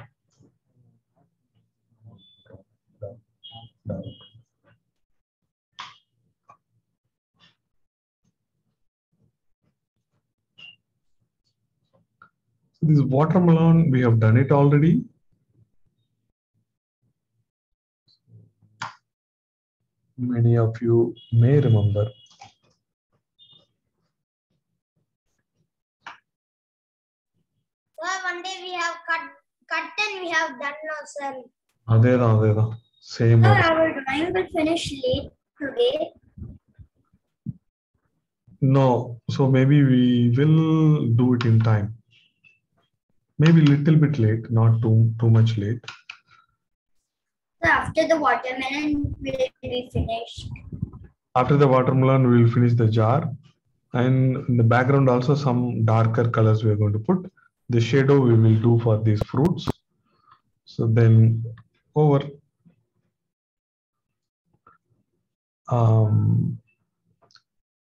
So this watermelon, we have done it already. Many of you may remember. Well, one day we have cut and we have done ourselves. Same. Sir, our drawing will finish late today. No, so maybe we will do it in time. Maybe a little bit late, not too much late. So after the watermelon will be finished. After the watermelon, we will finish the jar. And in the background also some darker colors we are going to put. The shadow we will do for these fruits. So then over.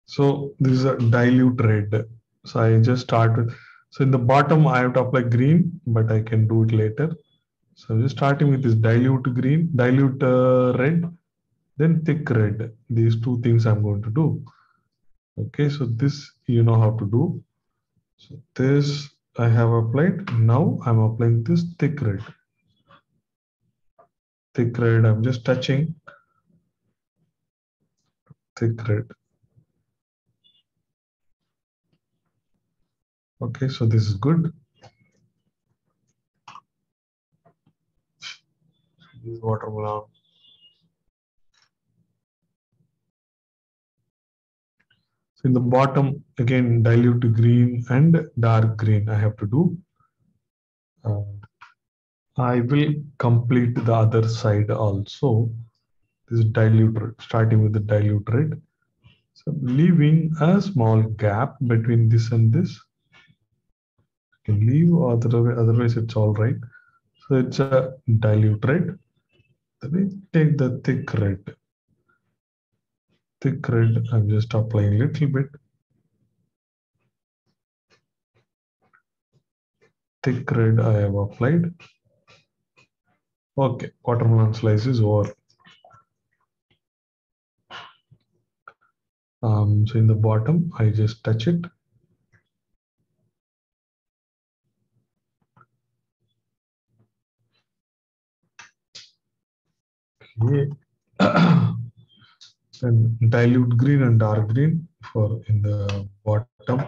So this is a dilute red. So I just start with, so in the bottom I have to apply green, but I can do it later. So I'm just starting with this dilute green, dilute red, then thick red. These two things I'm going to do. Okay, so this you know how to do. So this I have applied. Now I'm applying this thick red. Thick red, I'm just touching thick red. Okay, so this is good. This is watermelon. So in the bottom, again, dilute green and dark green I have to do. I will complete the other side also. This is dilute red, starting with the dilute red. So leaving a small gap between this and this. You can leave, otherwise it's all right. So it's a dilute red. Then we take the thick red. Thick red, I'm just applying a little bit. Thick red I have applied. Okay, watermelon slice is over. So in the bottom, I just touch it. Okay. And dilute green and dark green for in the bottom.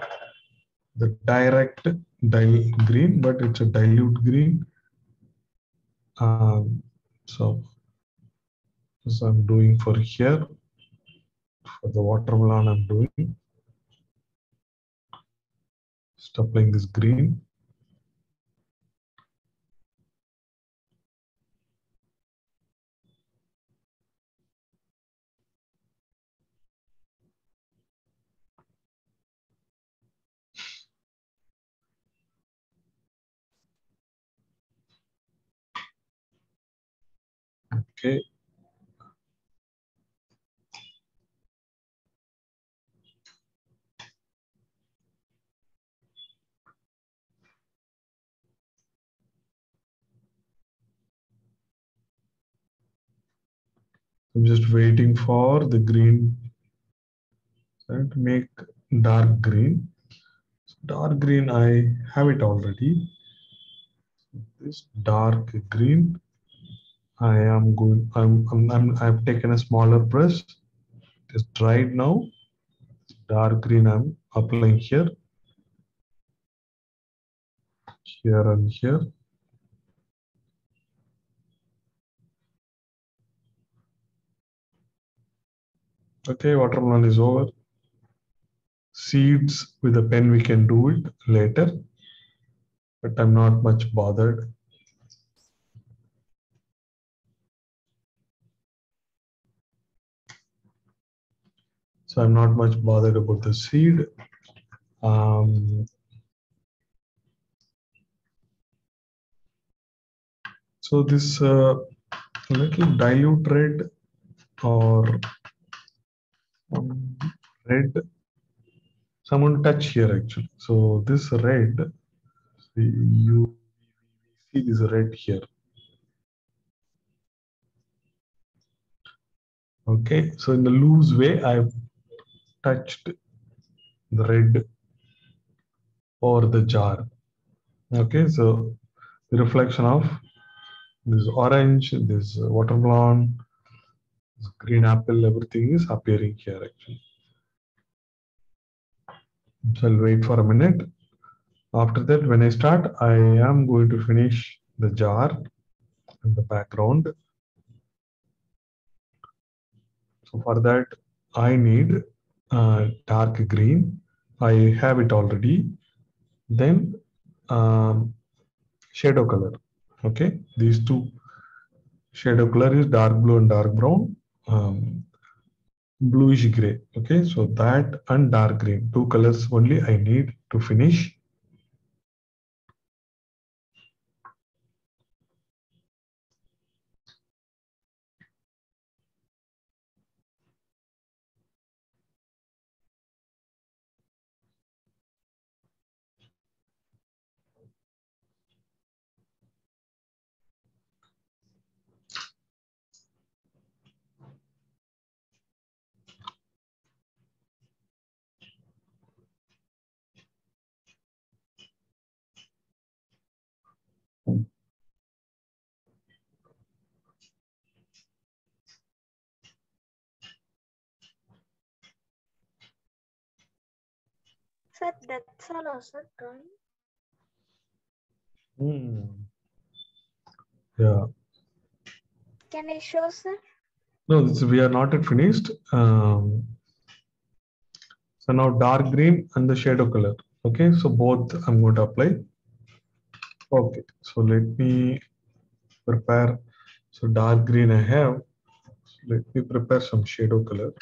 The direct green, but it's a dilute green. So So I'm doing for here, for the watermelon I'm doing. Just applying this green. Okay. I'm just waiting for the green to make dark green. Dark green, I have it already. This dark green, I've taken a smaller brush. It's dried now. Dark green I'm applying here, here and here. Okay, watermelon is over. Seeds with a pen, we can do it later, but I'm not much bothered. So I'm not much bothered about the seed. So this little dilute red or red, so I'm going to touch here actually. So this red, you see this red here. Okay, so in the loose way, I've touched the red over the jar. Okay, so the reflection of this orange, this watermelon, this green apple, everything is appearing here actually. So I'll wait for a minute. After that, when I start, I am going to finish the jar in the background. So for that, I need dark green. I have it already. Then shadow color. Okay, these two shadow color is dark blue and dark brown, bluish gray. Okay, so that and dark green, two colors only I need to finish. Sir, that's all also drawing. Yeah. Can I show, sir? No, we are not yet finished. So now dark green and the shadow color. Okay, so both I'm going to apply. Okay, so let me prepare. So dark green I have. So let me prepare some shadow color.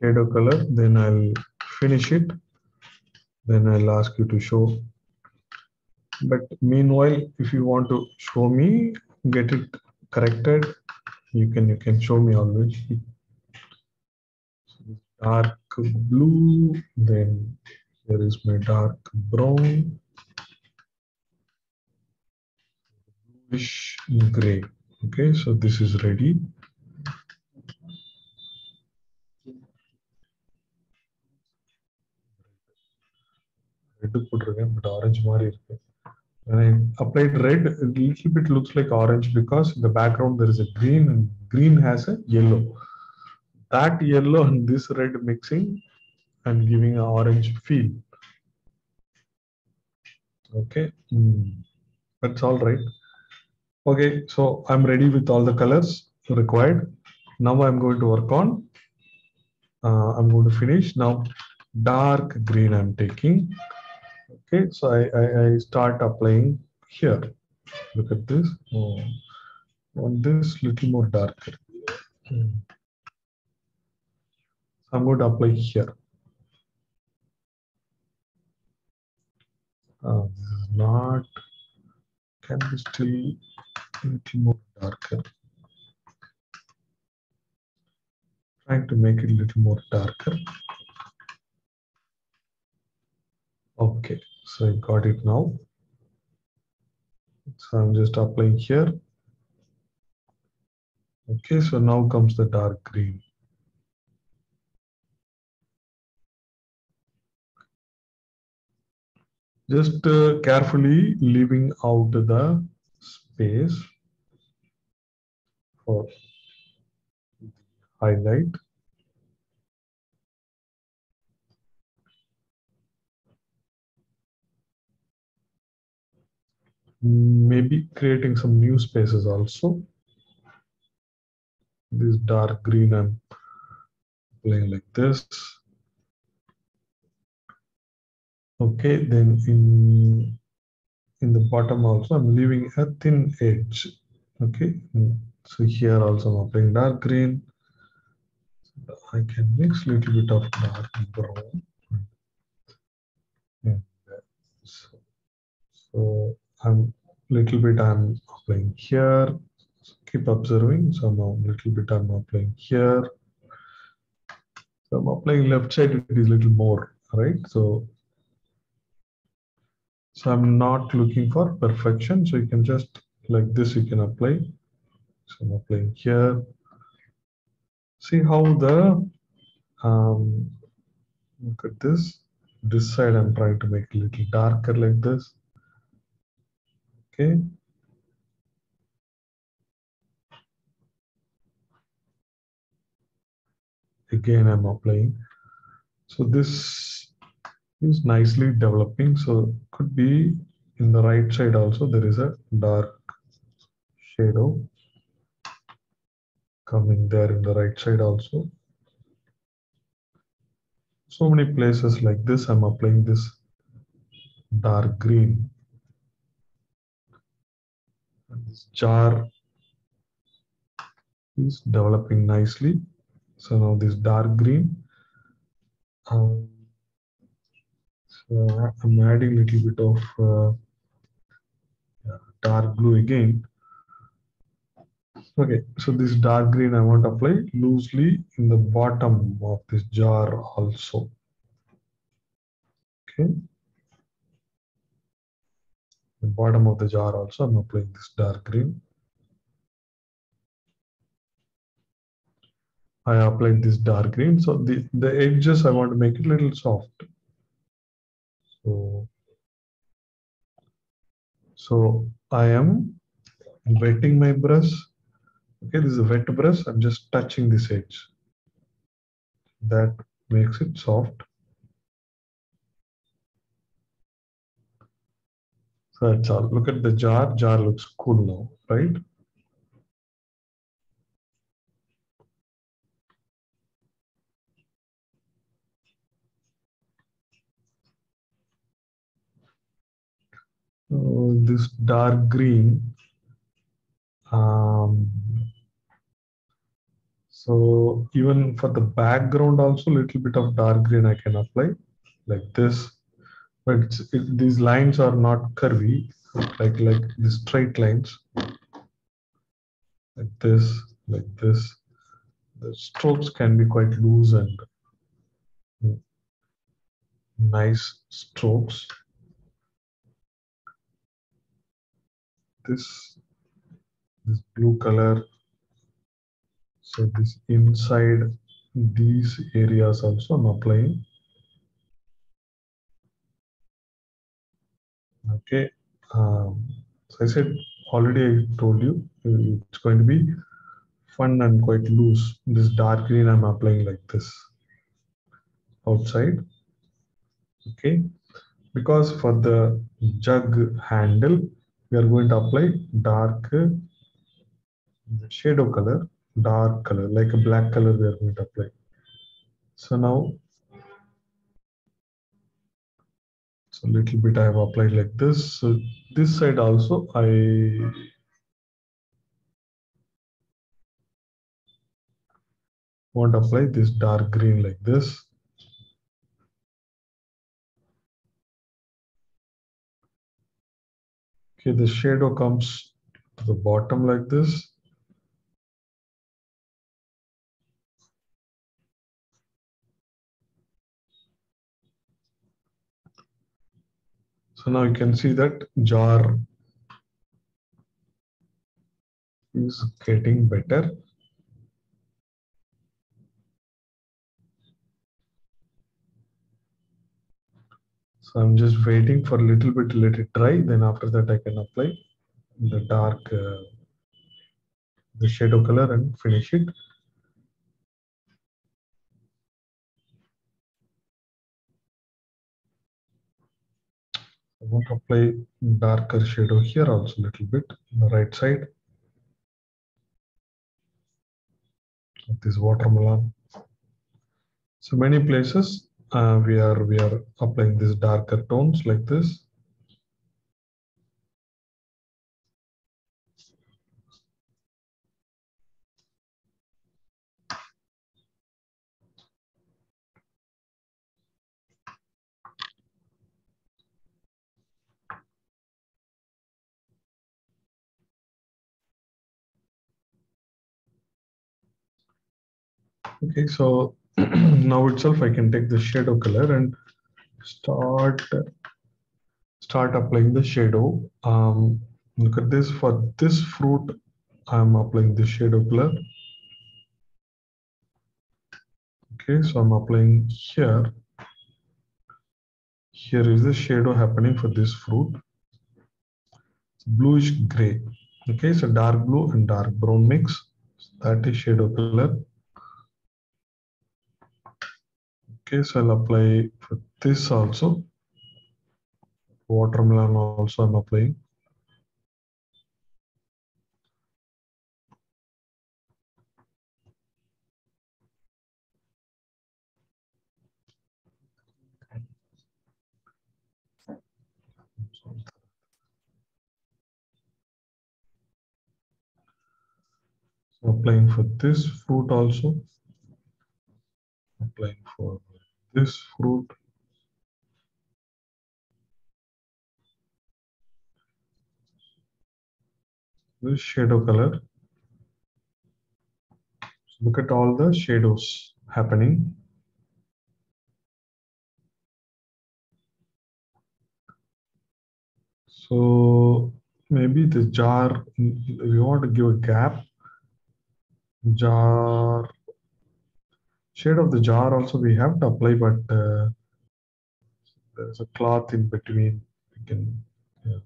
Shadow color, then I'll finish it. Then I'll ask you to show. But meanwhile, if you want to show me, get it corrected, you can show me always. Dark blue, then here is my dark brown, bluish gray. Okay, so this is ready. Red but orange mari. When I applied red, a little bit looks like orange because in the background there is a green and green has a yellow. That yellow and this red mixing and giving an orange feel. Okay, that's all right. Okay, so I'm ready with all the colors required. Now I'm going to work on, I'm going to finish now. Dark green I'm taking. Okay, so I start applying here. Look at this. Oh, want this little more darker. I'm going to apply here. This is not, can be still a little more darker. Trying to make it a little more darker. Okay, so I got it now. So I'm just applying here. Okay, so now comes the dark green. Just carefully leaving out the space for highlight. Maybe creating some new spaces also. This dark green I'm playing like this. Okay, then in the bottom also I'm leaving a thin edge. Okay, so here also I'm applying dark green. I can mix a little bit of dark brown. And so I'm applying here. So keep observing. So I'm applying here. So I'm applying left side, it is a little more, right? So I'm not looking for perfection. So you can just like this, you can apply. So I'm applying here. See how the, look at this. This side I'm trying to make a little darker like this. Okay. Again, I'm applying. So this is nicely developing. So could be in the right side also there is a dark shadow coming there in the right side also. So many places like this, I'm applying this dark green. And this jar is developing nicely. So now this dark green. So I'm adding a little bit of dark blue again. Okay, so this dark green I want to apply loosely in the bottom of this jar also. Okay. The bottom of the jar also I'm applying this dark green. I applied this dark green. So the edges I want to make it a little soft. So I am wetting my brush. Okay, this is a wet brush. I'm just touching this edge. That makes it soft. So that's all. Look at the jar. Jar looks cool now, right? This dark green. So even for the background also a little bit of dark green I can apply like this. But these lines are not curvy, like the straight lines. Like this, like this. The strokes can be quite loose and nice strokes. This blue color. So this inside these areas also I'm applying. Okay. So I said already, I told you it's going to be fun and quite loose. This dark green I'm applying like this outside. Okay, because for the jug handle we are going to apply dark shadow color, dark color, like a black color we are going to apply. So now, so a little bit I have applied like this. So this side also I want to apply this dark green like this. Okay, the shadow comes to the bottom like this. So now you can see that jar is getting better. So I'm just waiting for a little bit to let it dry. Then after that I can apply the dark, the shadow color and finish it. I want to apply darker shadow here also a little bit on the right side of this watermelon. So many places we are applying these darker tones like this. Okay, so now itself I can take the shadow color and start applying the shadow. Look at this. For this fruit, I'm applying the shadow color. Okay, so I'm applying here. Here is the shadow happening for this fruit. It's bluish gray. Okay, so dark blue and dark brown mix. That is shadow color. Okay, so I'll apply for this also. Watermelon also I'm applying. So applying for this fruit also. Applying for this fruit. This shadow color. So look at all the shadows happening. So maybe the jar, we want to give a gap. Jar, shade of the jar also we have to apply, but there's a cloth in between. We can, yeah.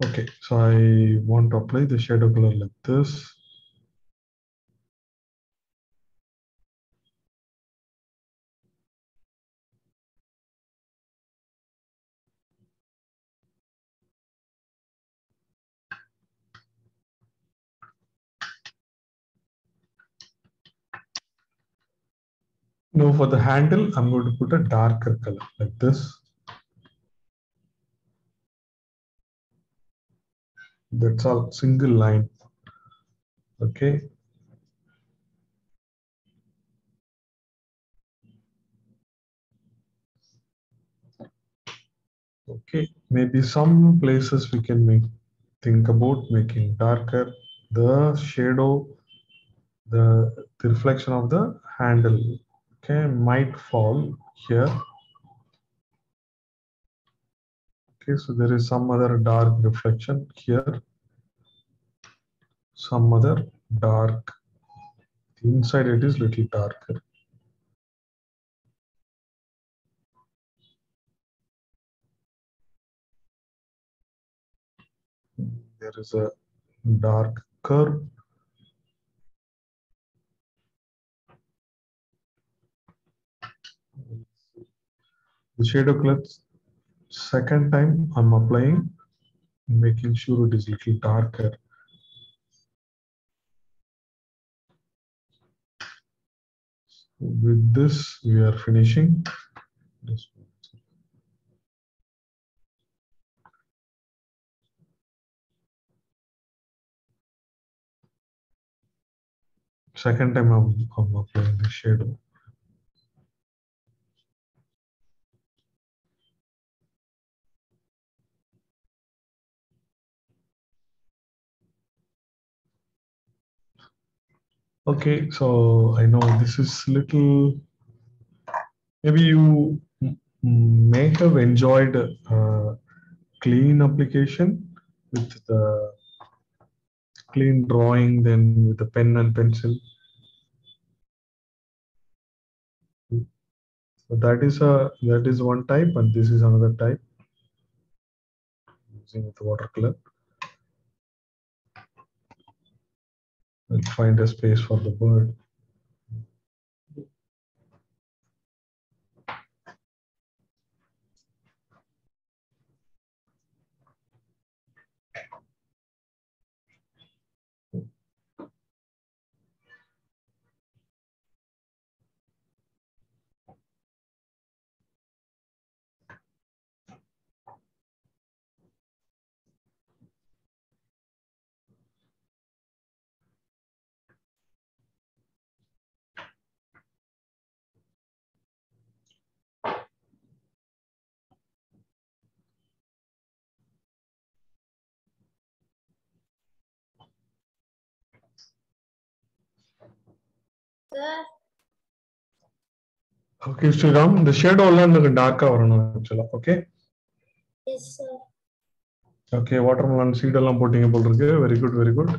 Okay, so I want to apply the shadow color like this. Now for the handle, I'm going to put a darker color like this. That's all, single line. Okay. Okay, maybe some places we can think about making darker the shadow, the reflection of the handle. Okay, might fall here. Okay, so there is some other dark reflection here, some other dark. Inside it is little darker. There is a dark curve. The shadow color, second time I'm applying, making sure it is little darker. With this, we are finishing. This one. Second time I'm applying the shadow. Okay, so I know this is little, maybe you may have enjoyed clean application with the clean drawing, then with the pen and pencil. So that is one type, and this is another type using with watercolor. Let's find a space for the bird. Sir. Okay, Sriram, the shadow all dark actually. Okay. Yes, sir. Okay, watermelon seed எல்லாம் போட்டிங்க போல இருக்கு. Very good, very good.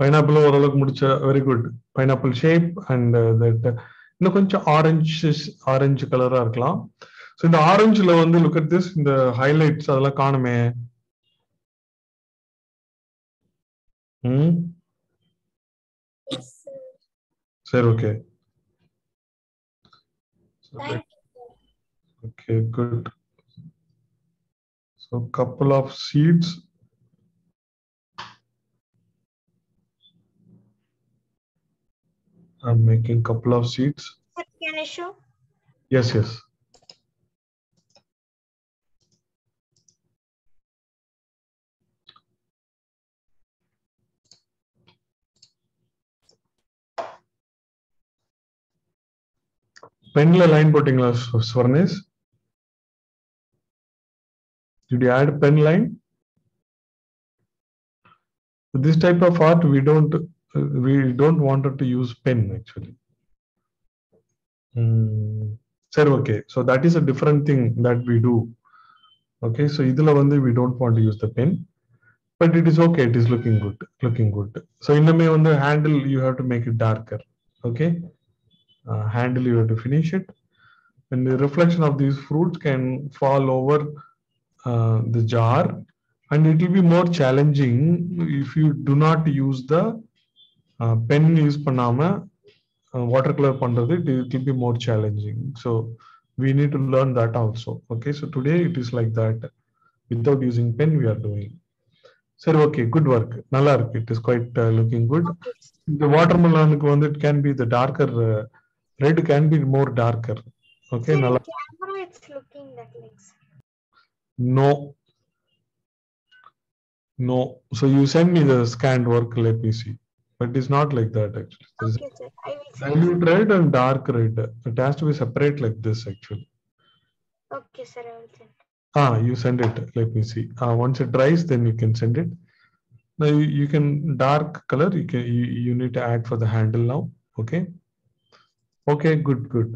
Pineapple ஓரளவுக்கு முடிச்ச, very good. Pineapple shape and that இன்னும் கொஞ்சம் orange கலரா இருக்கலாம். So இந்த ஆரஞ்சுல வந்து look at this, இந்த highlights அதெல்லாம் காணுமே. Yes, sir. சரி, okay. Thank you, sir. Okay, good. So couple of seeds. I'm making couple of seeds. Sir, can I show? Yes, yes. Penla line போட்டிங்களா Swarnesh? Did you add pen line? This type of art we don't want to use pen actually. Sir, okay. So that is a different thing that we do. Okay, so idhula vandu we don't want to use the pen, but it is okay. It is looking good. Looking good. So in the on the handle you have to make it darker. Okay, handle you have to finish it, and the reflection of these fruits can fall over the jar, and it will be more challenging if you do not use the pen use பண்ணாம watercolor பண்றது. It will be more challenging. So we need to learn that also. Okay, so today it is like that. Without using pen we are doing. Sir, okay, good work. நல்லா இருக்கு. It is quite looking good. Okay. The watermelon it can be the darker red can be more darker. Okay, Sir, in நல்லா. camera it's looking that like. No. No. So you send me the scanned work, let me see. But it's not like that actually. Okay, sir. I will send. Dilute red and dark red. It has to be separate like this actually. Okay, sir. I will send. You send it. Let me see. Once it dries, then you can send it. Now you can dark color. You need to add for the handle now. Okay. Okay. Good. Good.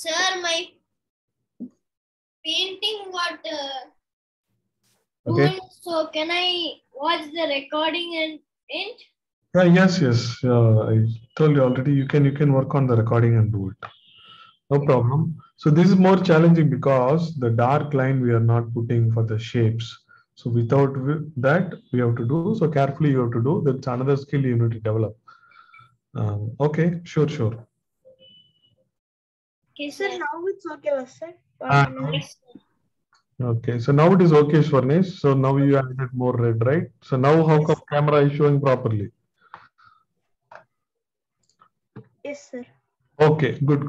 Sir, my painting got Okay. ruined, so can I watch the recording and paint? Yes, yes. I told you already. You can work on the recording and do it. No problem. So this is more challenging because the dark line we are not putting for the shapes. So without that we have to do. So carefully you have to do. That's another skill you need to develop. Okay, sure, sure. Okay, Sir, sir. now it's okay, sir. Uh, Yes, sir. okay, so now it is okay, Swarnesh. So now you added more red, right? So now how Yes, come camera is showing properly? yes, sir. Okay, good,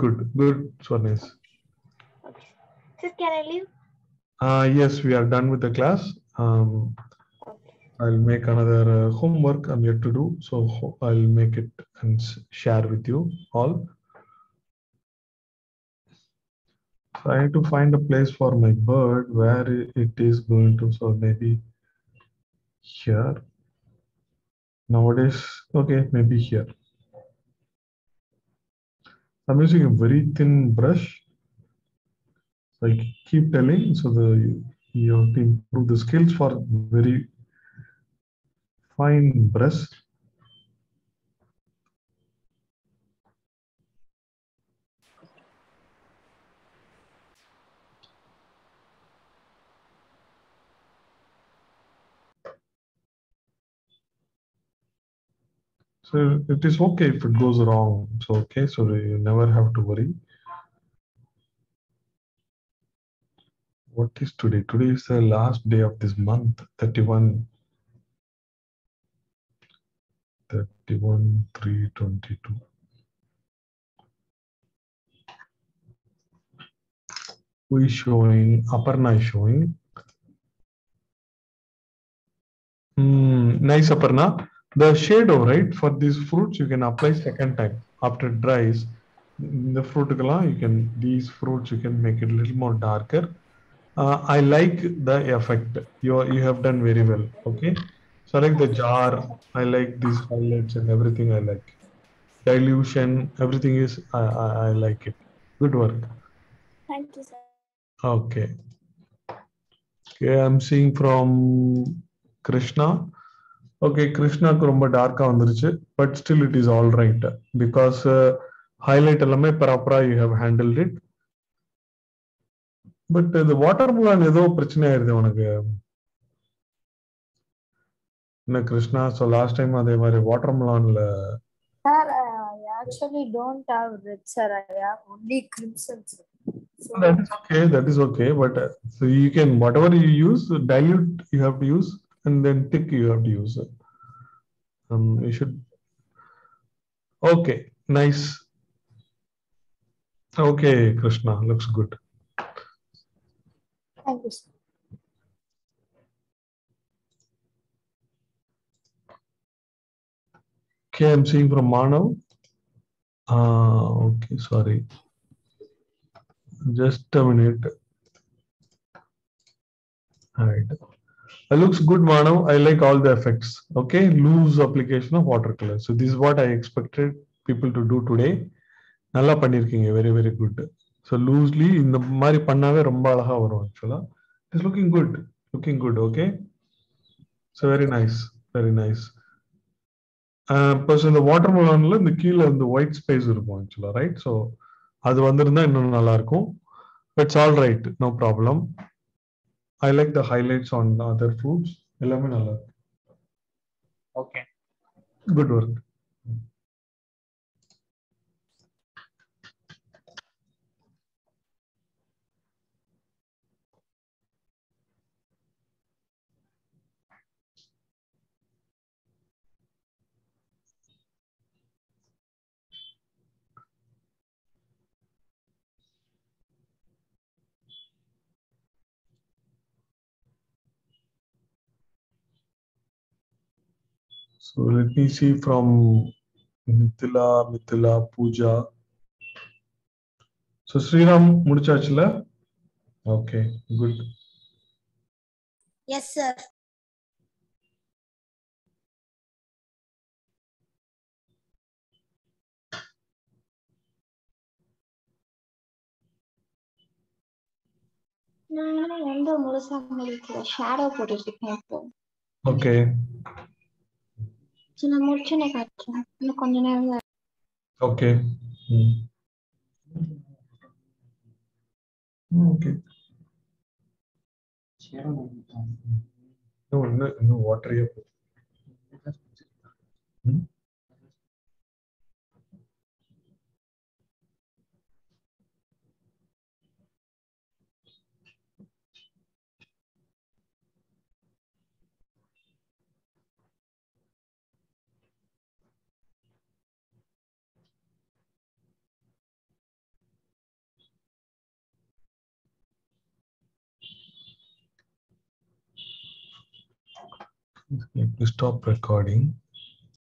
Swarnesh. Okay. Sir, can I leave? Yes, we are done with the class. Okay. I'll make another homework I'm yet to do. So I'll make it and share with you all. So I need to find a place for my bird where it is going to. So maybe here. Nowadays, okay, maybe here. I'm using a very thin brush. So I keep telling. So you have to improve the skills for very fine brush. So it is okay if it goes wrong. So okay, so you never have to worry. What is today? Today is the last day of this month, 31, 3/22. Who is showing? Aparna is showing. Nice, Aparna. The shadow, right, for these fruits, you can apply second time after it dries. The fruit, these fruits, you can make it a little more darker. I like the effect. You have done very well. Okay. So I like the jar. I like these highlights and everything. I like dilution. Everything is. I like it. Good work. Thank you, sir. Okay. Okay. I'm seeing from Krishna. Okay, Krishnaக்கு ரொம்ப டார்க்கா வந்துருச்சு but still it is all right because highlight எல்லாமே ப்ராப்பரா you have handled it but இந்த water melon ஏதோ பிரச்சனை ஆயிருது உனக்கு என்ன கிருஷ்ணா ஸோ லாஸ்ட் டைம் அதே மாதிரி water மெலன்ல Sir, I actually don't have red, sir. I have only crimson, sir. So, that is okay but so you can whatever you use dilute you have to use and then thick you have to use you should okay nice okay Krishna looks good. thank you, sir. Okay, I'm seeing from Manav. Okay, sorry. Just a minute. All right. It looks good, Manav. I like all the effects. Okay, loose application of watercolor. So this is what I expected people to do today. நல்லா பண்ணிருக்கீங்க very very good. So loosely இந்த மாதிரி பண்ணாவே ரொம்ப அழகா வரும் actually. It's looking good. Okay. So very nice, very nice. இப்போ இந்த வாட்டர் மெலன்ல இந்த கீழே இந்த ஒயிட் ஸ்பேஸ் இருக்கும் ஆக்சுவலா ரைட் ஸோ அது வந்திருந்தா இன்னும் நல்லா இருக்கும் it's all right no problem I like the highlights on other fruits எல்லாமே நல்லா இருக்கு okay good work So let me see from Mithila, Pooja. So Sriram முடிச்சாச்சுல okay good. Yes, sir. நான் எந்த முழுசா முடிக்கல ஷேடோ போட்டுட்டு இருக்கேன் இப்போ Okay. நான் முடிச்சுனே காய்ச்சேன். இன்னும் கொஞ்ச நேரம் தான். ஓகே. ஓகே. இன்னும் வாட்டரியா போகுது. To stop recording.